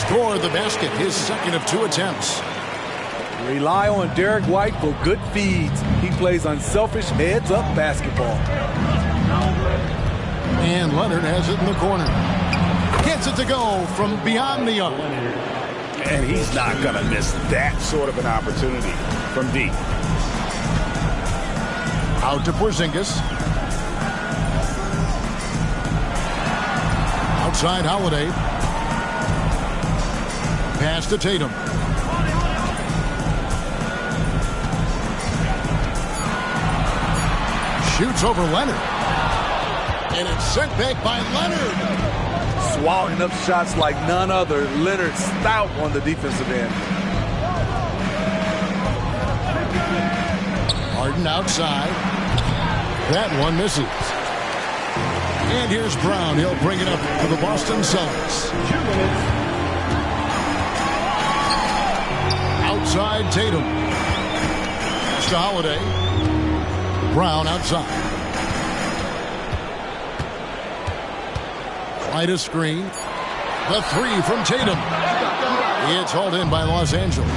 Score the basket, his second of 2 attempts. Rely on Derek White for good feeds. He plays unselfish heads-up basketball. And Leonard has it in the corner. Gets it to go from beyond the arc. And he's not going to miss that sort of an opportunity from deep. Out to Porzingis. Outside Holiday. Pass to Tatum. Shoots over Leonard. And it's sent back by Leonard. Swallowing up shots like none other. Leonard stout on the defensive end. Harden outside. That one misses. And here's Brown. He'll bring it up for the Boston Celtics. Outside Tatum. To Holiday. Brown outside. Quite a screen. The 3 from Tatum. It's hauled in by Los Angeles.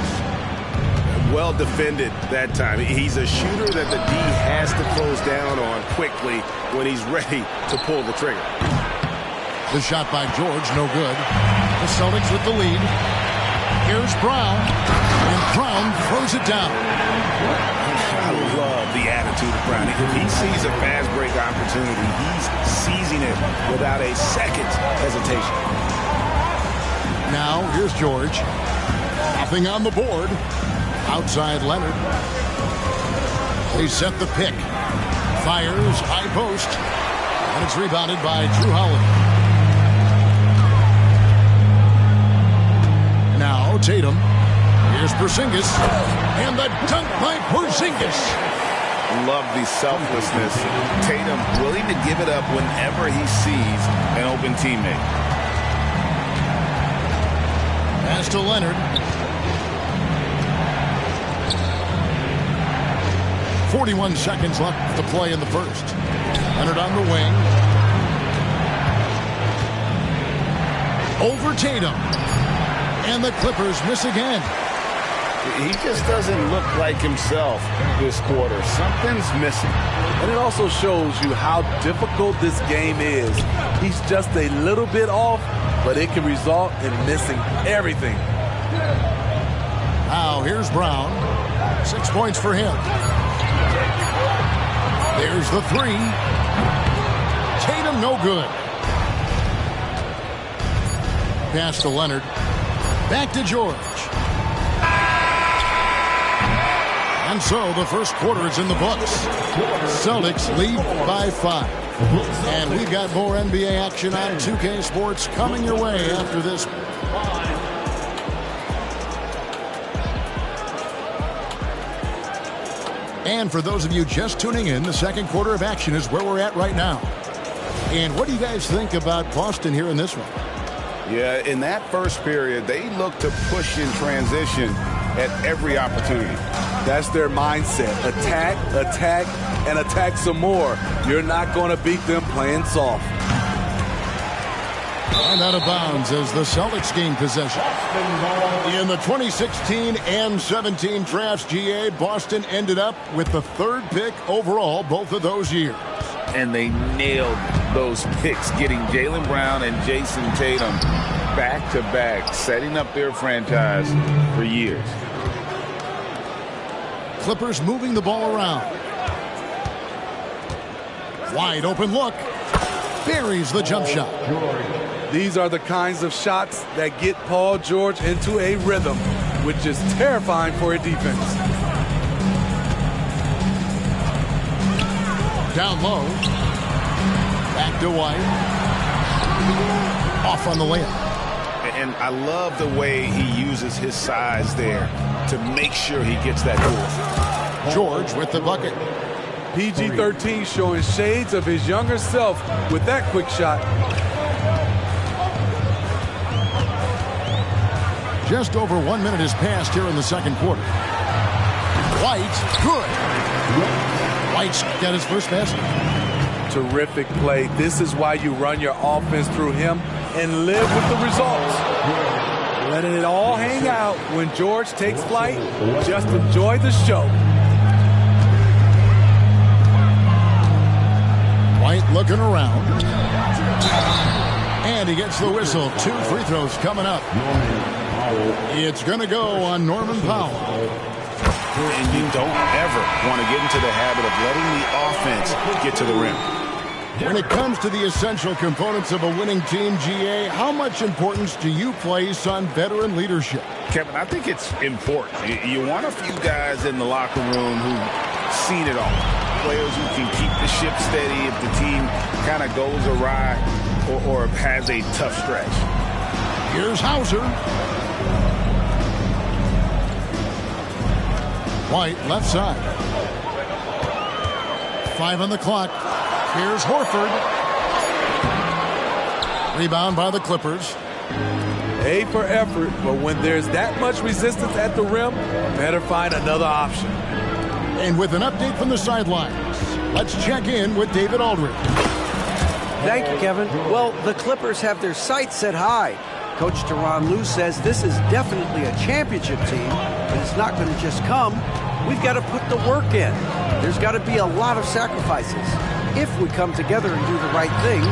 Well defended that time. He's a shooter that the D has to close down on quickly when he's ready to pull the trigger. The shot by George, no good. The Celtics with the lead. Here's Brown. And Brown throws it down. I love the attitude of Brown. If he sees a fast break opportunity, he's seizing it without a second's hesitation. Now, here's George. Nothing on the board. Outside Leonard. They set the pick. Fires, high post. And it's rebounded by Drew Holiday. Now, Tatum. Here's Porzingis. And the dunk by Porzingis. Love the selflessness. Tatum willing to give it up whenever he sees an open teammate. Pass to Leonard. 41 seconds left to play in the first. Leonard on the wing. Over Tatum. And the Clippers miss again. He just doesn't look like himself this quarter. Something's missing. And it also shows you how difficult this game is. He's just a little bit off, but it can result in missing everything. Now, here's Brown. 6 points for him. There's the 3. Tatum, no good. Pass to Leonard. Back to George. And so the first quarter is in the books. Celtics lead by 5. And we've got more NBA action on 2K Sports coming your way after this. And for those of you just tuning in, the second quarter of action is where we're at right now. And what do you guys think about Boston here in this one? Yeah, in that first period, they look to push in transition at every opportunity. That's their mindset. Attack, attack, and attack some more. You're not going to beat them playing soft. And out of bounds as the Celtics gain possession. In the 2016 and 17 drafts, GA, Boston ended up with the 3rd pick overall both of those years. And they nailed those picks, getting Jaylen Brown and Jason Tatum back-to-back, setting up their franchise for years. Clippers moving the ball around. Wide open look. Buries the jump shot. These are the kinds of shots that get Paul George into a rhythm, which is terrifying for a defense. Down low. Back to White. Off on the layup. And I love the way he uses his size there to make sure he gets that goal. George with the bucket. PG-13 showing shades of his younger self with that quick shot. Just over 1 minute has passed here in the second quarter. White, good. White's got his first basket. Terrific play. This is why you run your offense through him and live with the results. Letting it all hang out when George takes flight. Just enjoy the show. White looking around. And he gets the whistle. 2 free throws coming up. It's going to go on Norman Powell. And you don't ever want to get into the habit of letting the offense get to the rim. When it comes to the essential components of a winning team, GA, how much importance do you place on veteran leadership? Kevin, I think it's important. You want a few guys in the locker room who've seen it all. Players who can keep the ship steady if the team kind of goes awry or has a tough stretch. Here's Hauser. White, left side. 5 on the clock. Here's Horford. Rebound by the Clippers. A for effort, but when there's that much resistance at the rim, better find another option. And with an update from the sidelines, let's check in with David Aldridge. Thank you, Kevin. Well, the Clippers have their sights set high. Coach Tyronn Lue says this is definitely a championship team, but it's not going to just come. We've got to put the work in. There's got to be a lot of sacrifices. If we come together and do the right things,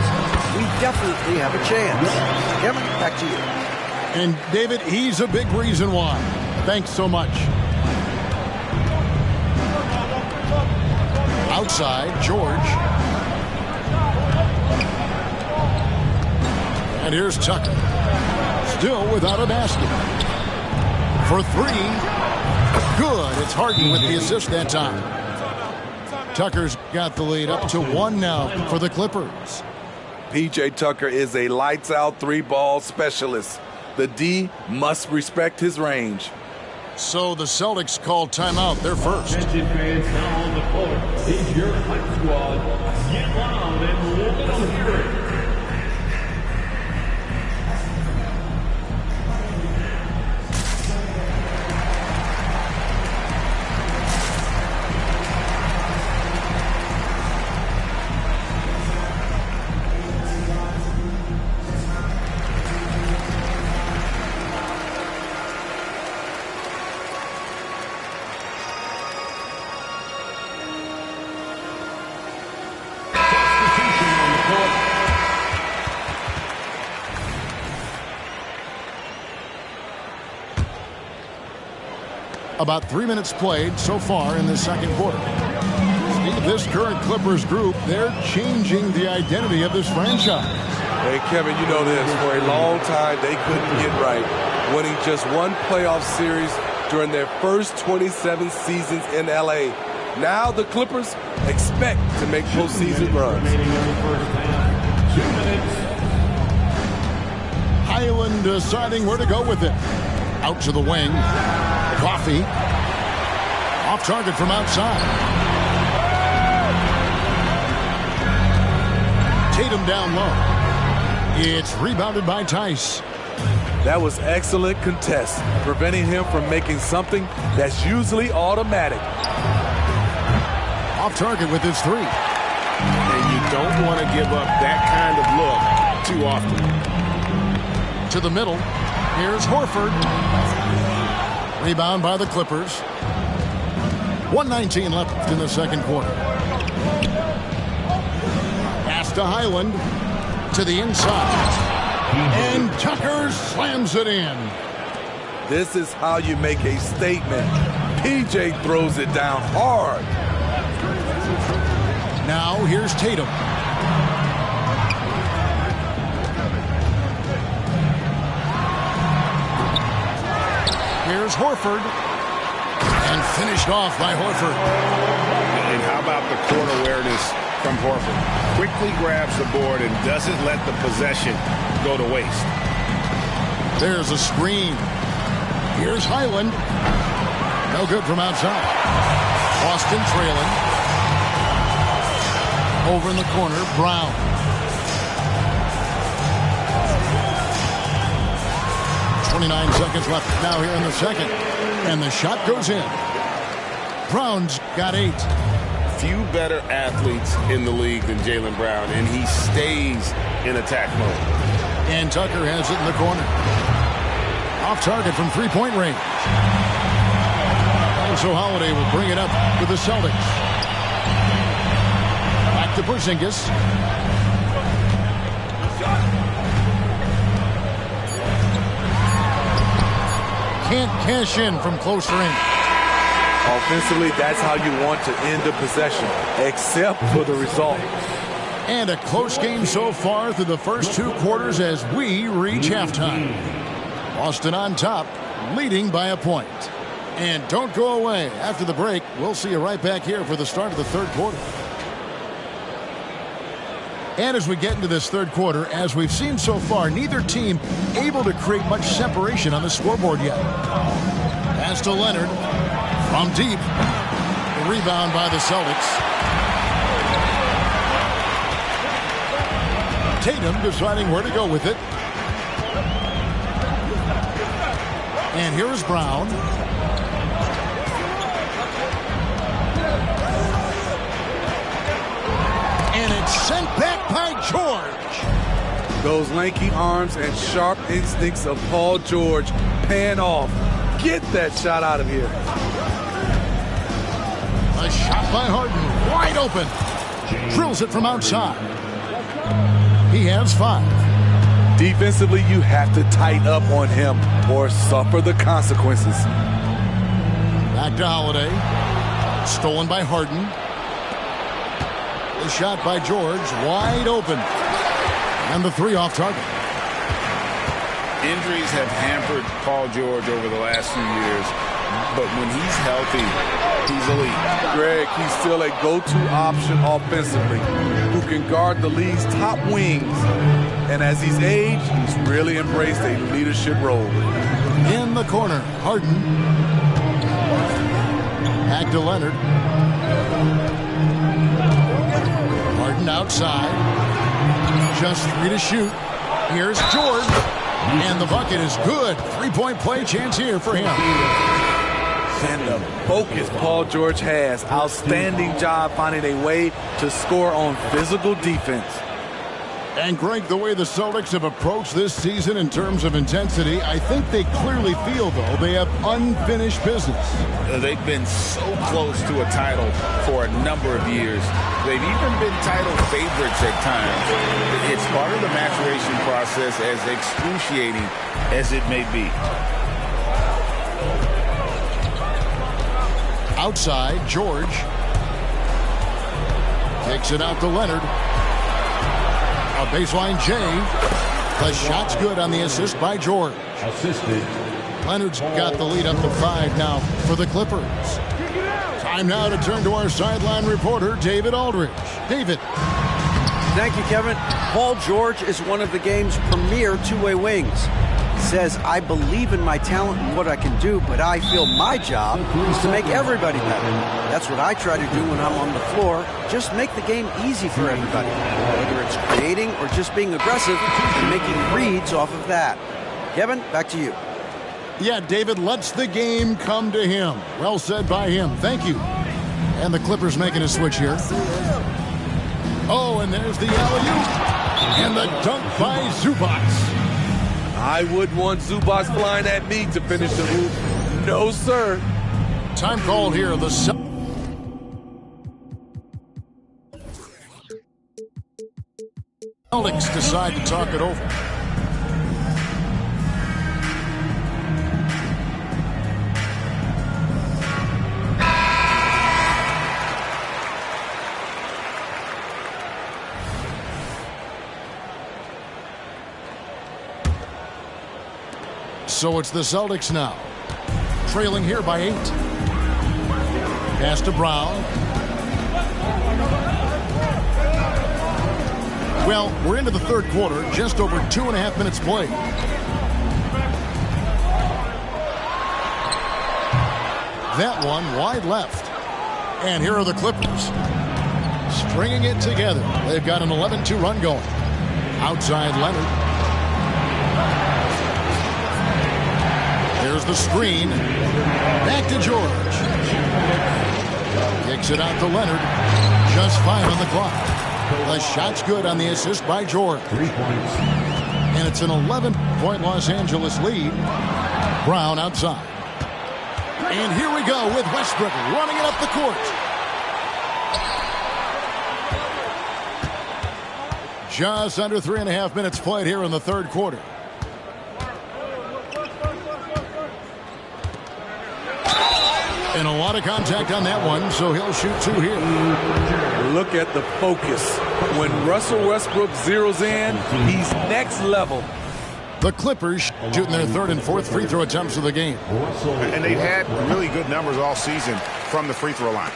we definitely have a chance. Kevin, back to you. And David, he's a big reason why. Thanks so much. Outside, George. And here's Tucker. Still without a basket. For 3. Good. It's Harden with the assist that time. Tucker's got the lead up to 1 now for the Clippers. P.J. Tucker is a lights-out 3-ball specialist. The D must respect his range. So the Celtics call timeout. They're first. Attention fans now on the court. Is your hype squad. Get loud and let them hear it. About 3 minutes played so far in the second quarter. Steve, this current Clippers group, they're changing the identity of this franchise. Hey, Kevin, you know this. For a long time, they couldn't get right. Winning just one playoff series during their first 27 seasons in L.A. Now the Clippers expect to make postseason runs. 2 minutes. Highland deciding where to go with it. Out to the wing. Coffee. Off target from outside. Tatum down low. It's rebounded by Tice. That was excellent contest, preventing him from making something that's usually automatic. Off target with his 3. And you don't want to give up that kind of look too often. To the middle. Here's Horford. Rebound by the Clippers. 1:19 left in the second quarter. Pass to Highland. To the inside. And Tucker slams it in. This is how you make a statement. PJ throws it down hard. Now here's Tatum. Here's Horford. And finished off by Horford. And how about the court awareness from Horford? Quickly grabs the board and doesn't let the possession go to waste. There's a screen. Here's Highland. No good from outside. Boston trailing. Over in the corner, Brown. .29 seconds left now here in the second. And the shot goes in. Brown's got 8. Few better athletes in the league than Jaylen Brown, and he stays in attack mode. And Tucker has it in the corner. Off target from three-point range. So Holiday will bring it up with the Celtics. Back to Porzingis. Can't cash in from close range. Offensively, that's how you want to end the possession, except for the result. And a close game so far through the first 2 quarters as we reach halftime. Boston on top, leading by a point. And don't go away. After the break, we'll see you right back here for the start of the third quarter. And as we get into this third quarter, as we've seen so far, neither team able to create much separation on the scoreboard yet. Pass to Leonard from deep. The rebound by the Celtics. Tatum deciding where to go with it. And here's Brown. And it's sent back by George. Those lanky arms and sharp instincts of Paul George paying off. Get that shot out of here. A shot by Harden, wide open. Drills it from outside. He has 5. Defensively, you have to tighten up on him or suffer the consequences. Back to Holiday. Stolen by Harden. The shot by George, wide open. And the 3 off target. Injuries have hampered Paul George over the last few years, but when he's healthy, he's elite. Greg, he's still a go-to option offensively who can guard the league's top wings. And as he's aged, he's really embraced a leadership role. In the corner, Harden. Back to Leonard. Harden outside. Just 3 to shoot. Here's George. And the bucket is good. 3-point play chance here for him. And the focus Paul George has. Outstanding job finding a way to score on physical defense. And Greg, the way the Celtics have approached this season in terms of intensity, I think they clearly feel, though, they have unfinished business. They've been so close to a title for a number of years. They've even been title favorites at times. It's part of the maturation process, as excruciating as it may be. Outside, George. Takes it out to Leonard. A baseline J. The shot's good on the assist by George. Assisted. Leonard's got the lead up to 5 now for the Clippers. Time now to turn to our sideline reporter, David Aldridge. David. Thank you, Kevin. Paul George is one of the game's premier two-way wings. He says, I believe in my talent and what I can do, but I feel my job is to make everybody better. That's what I try to do when I'm on the floor. Just make the game easy for everybody, whether it's creating or just being aggressive and making reads off of that. Kevin, back to you. Yeah, David lets the game come to him. Well said by him. Thank you. And the Clippers making a switch here. Oh, and there's the alley-oop. And the dunk by Zubac. I wouldn't want Zubac flying at me to finish the move. No, sir. Time called here. The Celtics decide to talk it over. So it's the Celtics now, trailing here by 8. Pass to Brown. Well, we're into the third quarter, just over 2.5 minutes played. that one wide left. And here are the Clippers stringing it together. They've got an 11-2 run going. Outside Leonard. Here's the screen. Back to George. Kicks it out to Leonard. Just 5 on the clock. The shot's good on the assist by George. 3 points. And it's an 11-point Los Angeles lead. Brown outside. And here we go with Westbrook running it up the court. Just under 3.5 minutes played here in the third quarter. And a lot of contact on that one, so he'll shoot 2 here. Look at the focus. When Russell Westbrook zeroes in, he's next level. The Clippers shooting their third and fourth free throw attempts of the game. And they've had really good numbers all season from the free throw line.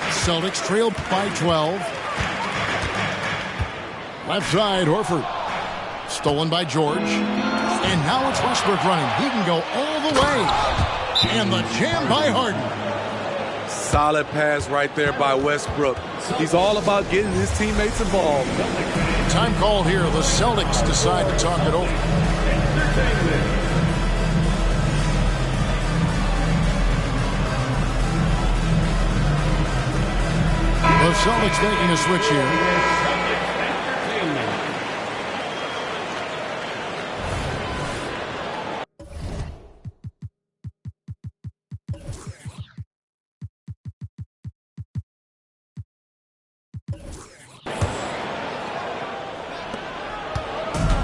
Celtics trail by 12. Left side, Horford. Stolen by George. And now it's Westbrook running. He can go all the way. And the jam by Harden. Solid pass right there by Westbrook. He's all about getting his teammates involved. Time called here. The Celtics decide to talk it over. The Celtics making a switch here.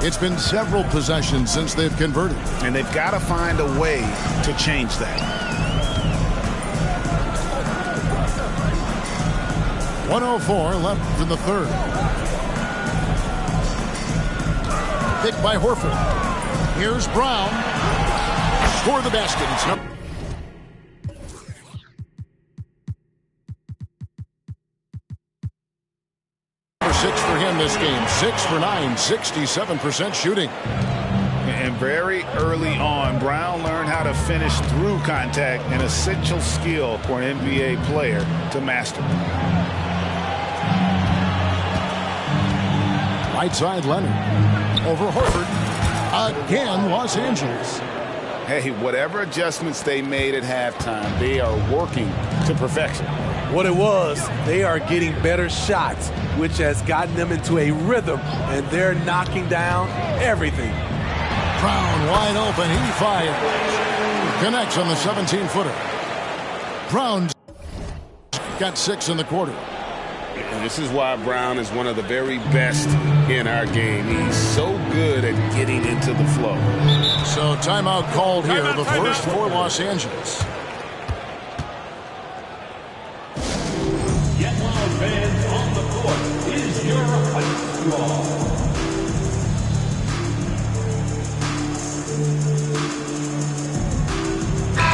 It's been several possessions since they've converted. And they've got to find a way to change that. 1:04 left in the third. Picked by Horford. Here's Brown. Score the basket. It's number 6 for him this game. 6 for 9, 67% shooting. And very early on, Brown learned how to finish through contact, an essential skill for an NBA player to master. Right side Leonard. Over Horford. Again, Los Angeles. Hey, whatever adjustments they made at halftime, they are working to perfection. What it was, they are getting better shots, which has gotten them into a rhythm, and they're knocking down everything. Brown wide open. He fires. Connects on the 17-footer. Brown's got 6 in the quarter. And this is why Brown is one of the very best in our game. He's so good at getting into the flow. So timeout called here, the first for Los Angeles. Get loud, fans, on the court is your ice wall.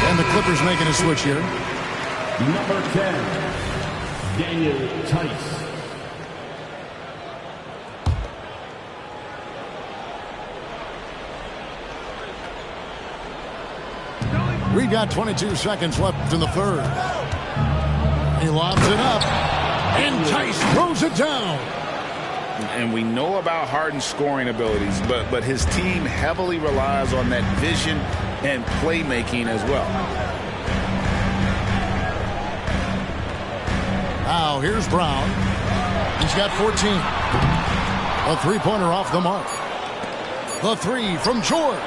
And the Clippers making a switch here. Number 10. Daniel Tice. We got 22 seconds left in the third. He lobs it up, and Tice throws it down. And we know about Harden's scoring abilities, but his team heavily relies on that vision and playmaking as well. Now here's Brown. He's got 14. A three-pointer off the mark. The three from George.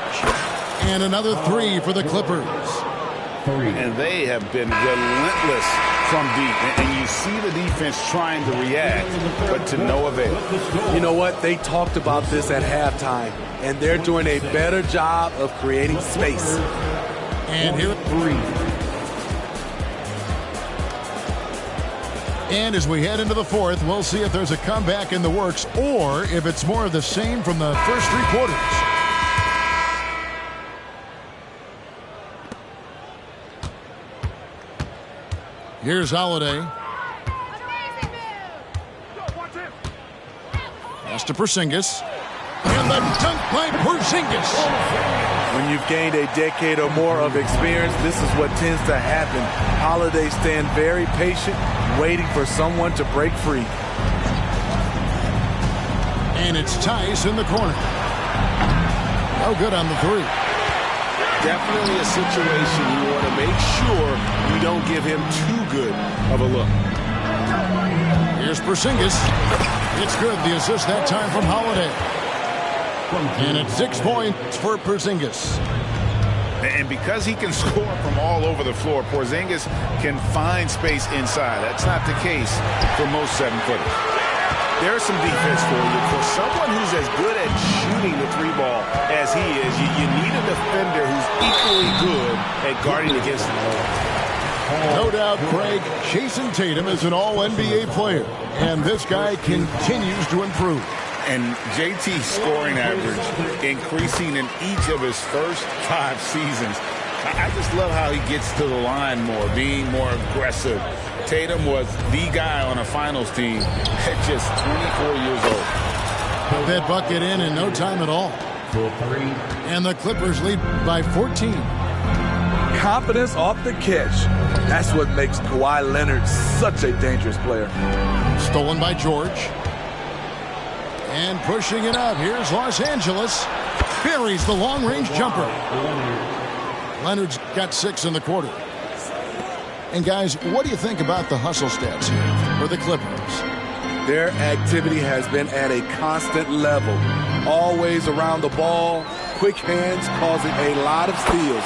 And another 3 for the Clippers. And they have been relentless from deep. And you see the defense trying to react, but to no avail. You know what? They talked about this at halftime, and they're doing a better job of creating space. And here 3. And as we head into the fourth, we'll see if there's a comeback in the works or if it's more of the same from the first 3 quarters. Here's Holiday. Pass to Porzingis. And the dunk by Porzingis. When you've gained a decade or more of experience, this is what tends to happen. Holiday stand very patient, waiting for someone to break free. And it's Tice in the corner. No good on the three. Definitely a situation you want to make sure you don't give him too good of a look. Here's Porzingis. It's good. The assist that time from Holiday. And it's 6 points for Porzingis. And because he can score from all over the floor, Porzingis can find space inside. That's not the case for most 7-footers. There's some defense for you. For someone who's as good at shooting the three ball as he is, you need a defender who's equally good at guarding against him. No doubt, Craig, Jason Tatum is an all-NBA player, and this guy continues to improve. And JT's scoring average increasing in each of his first 5 seasons. I just love how he gets to the line more, being more aggressive. Tatum was the guy on a finals team at just 24 years old. Put that bucket in no time at all. And the Clippers lead by 14. Confidence off the catch. That's what makes Kawhi Leonard such a dangerous player. Stolen by George. And pushing it up. Here's Los Angeles. Buries the long-range jumper. Leonard's got 6 in the quarter. And guys, what do you think about the hustle stats here for the Clippers? Their activity has been at a constant level. Always around the ball, quick hands causing a lot of steals.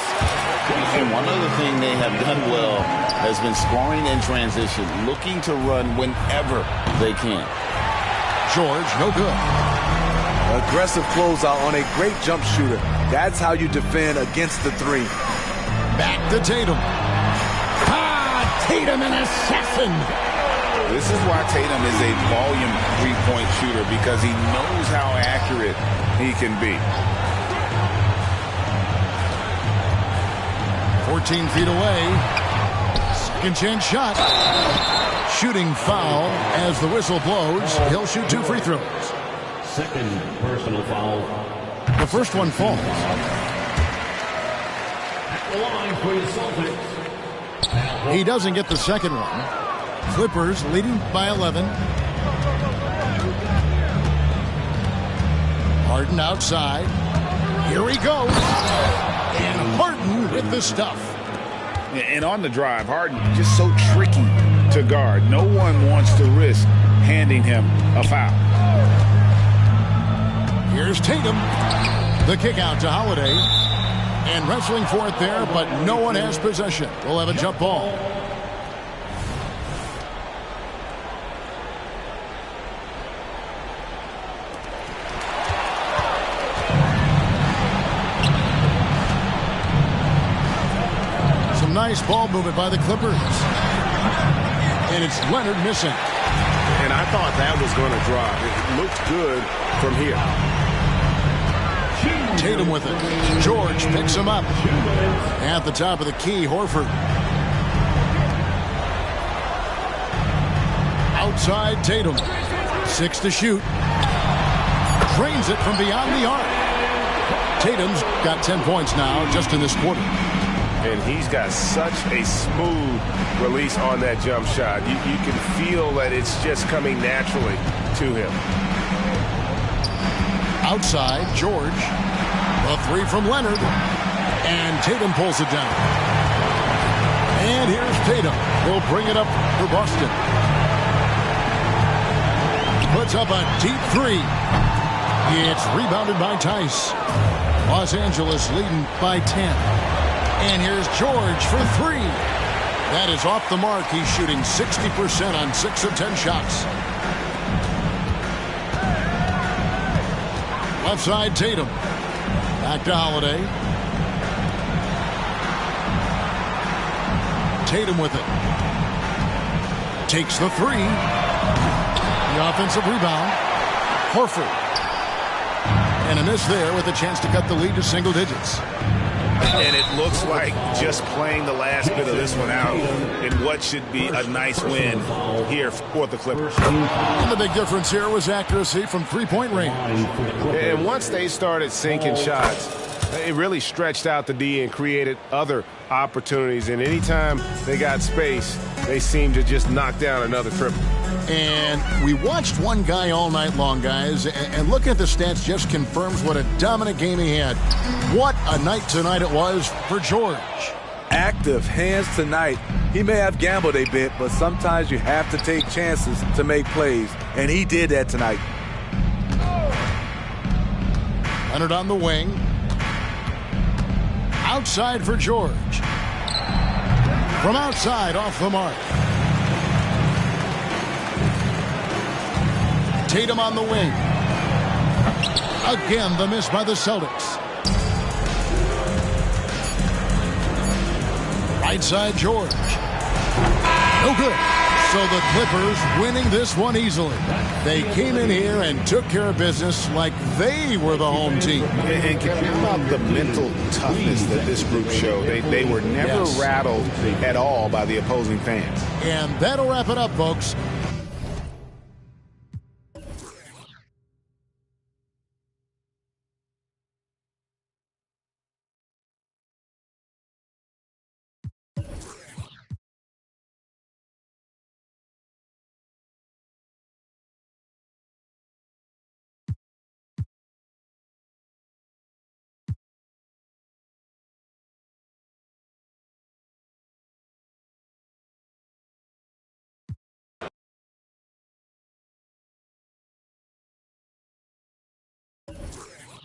And one other thing they have done well has been scoring in transition, looking to run whenever they can. George, no good. Aggressive closeout on a great jump shooter. That's how you defend against the three. Back to Tatum. Tatum, an assassin. This is why Tatum is a volume three-point shooter, because he knows how accurate he can be. 14 feet away. Second chance shot. Shooting foul as the whistle blows. He'll shoot 2 free throws. Second personal foul. The first one falls. At the line for the Celtics. He doesn't get the second one. Clippers leading by 11. Harden outside. Here he goes. And Harden with the stuff. And on the drive, Harden just so tricky to guard. No one wants to risk handing him a foul. Here's Tatum. The kick out to Holiday. And wrestling for it there, but no one has possession. We'll have a jump ball. Some nice ball movement by the Clippers. And it's Leonard missing. And I thought that was going to drop. It looked good from here. Tatum with it. George picks him up. At the top of the key, Horford. Outside Tatum. 6 to shoot. Drains it from beyond the arc. Tatum's got 10 points now just in this quarter. And he's got such a smooth release on that jump shot. You can feel that it's just coming naturally to him. Outside, George. A 3 from Leonard. And Tatum pulls it down. And here's Tatum. He'll bring it up for Boston. Puts up a deep 3. It's rebounded by Tice. Los Angeles leading by 10. And here's George for 3. That is off the mark. He's shooting 60% on 6 of 10 shots. Left side, Tatum. Back to Holiday. Tatum with it. Takes the 3. The offensive rebound. Horford. And a miss there with a chance to cut the lead to single digits. And it looks like just playing the last bit of this one out in what should be a nice win here for the Clippers. And the big difference here was accuracy from three-point range. And once they started sinking shots, it really stretched out the D and created other opportunities. And anytime they got space, they seemed to just knock down another triple. And we watched one guy all night long, guys, and looking at the stats just confirms what a dominant game he had. What a night tonight it was for George. Active hands tonight. He may have gambled a bit, but sometimes you have to take chances to make plays, and he did that tonight. Leonard on the wing. Outside for George. From outside, off the mark. Tatum on the wing. Again, the miss by the Celtics. Right side, George. No good. So the Clippers winning this one easily. They came in here and took care of business like they were the home team. And how about the mental toughness that this group showed? They were never rattled at all by the opposing fans. And that'll wrap it up, folks.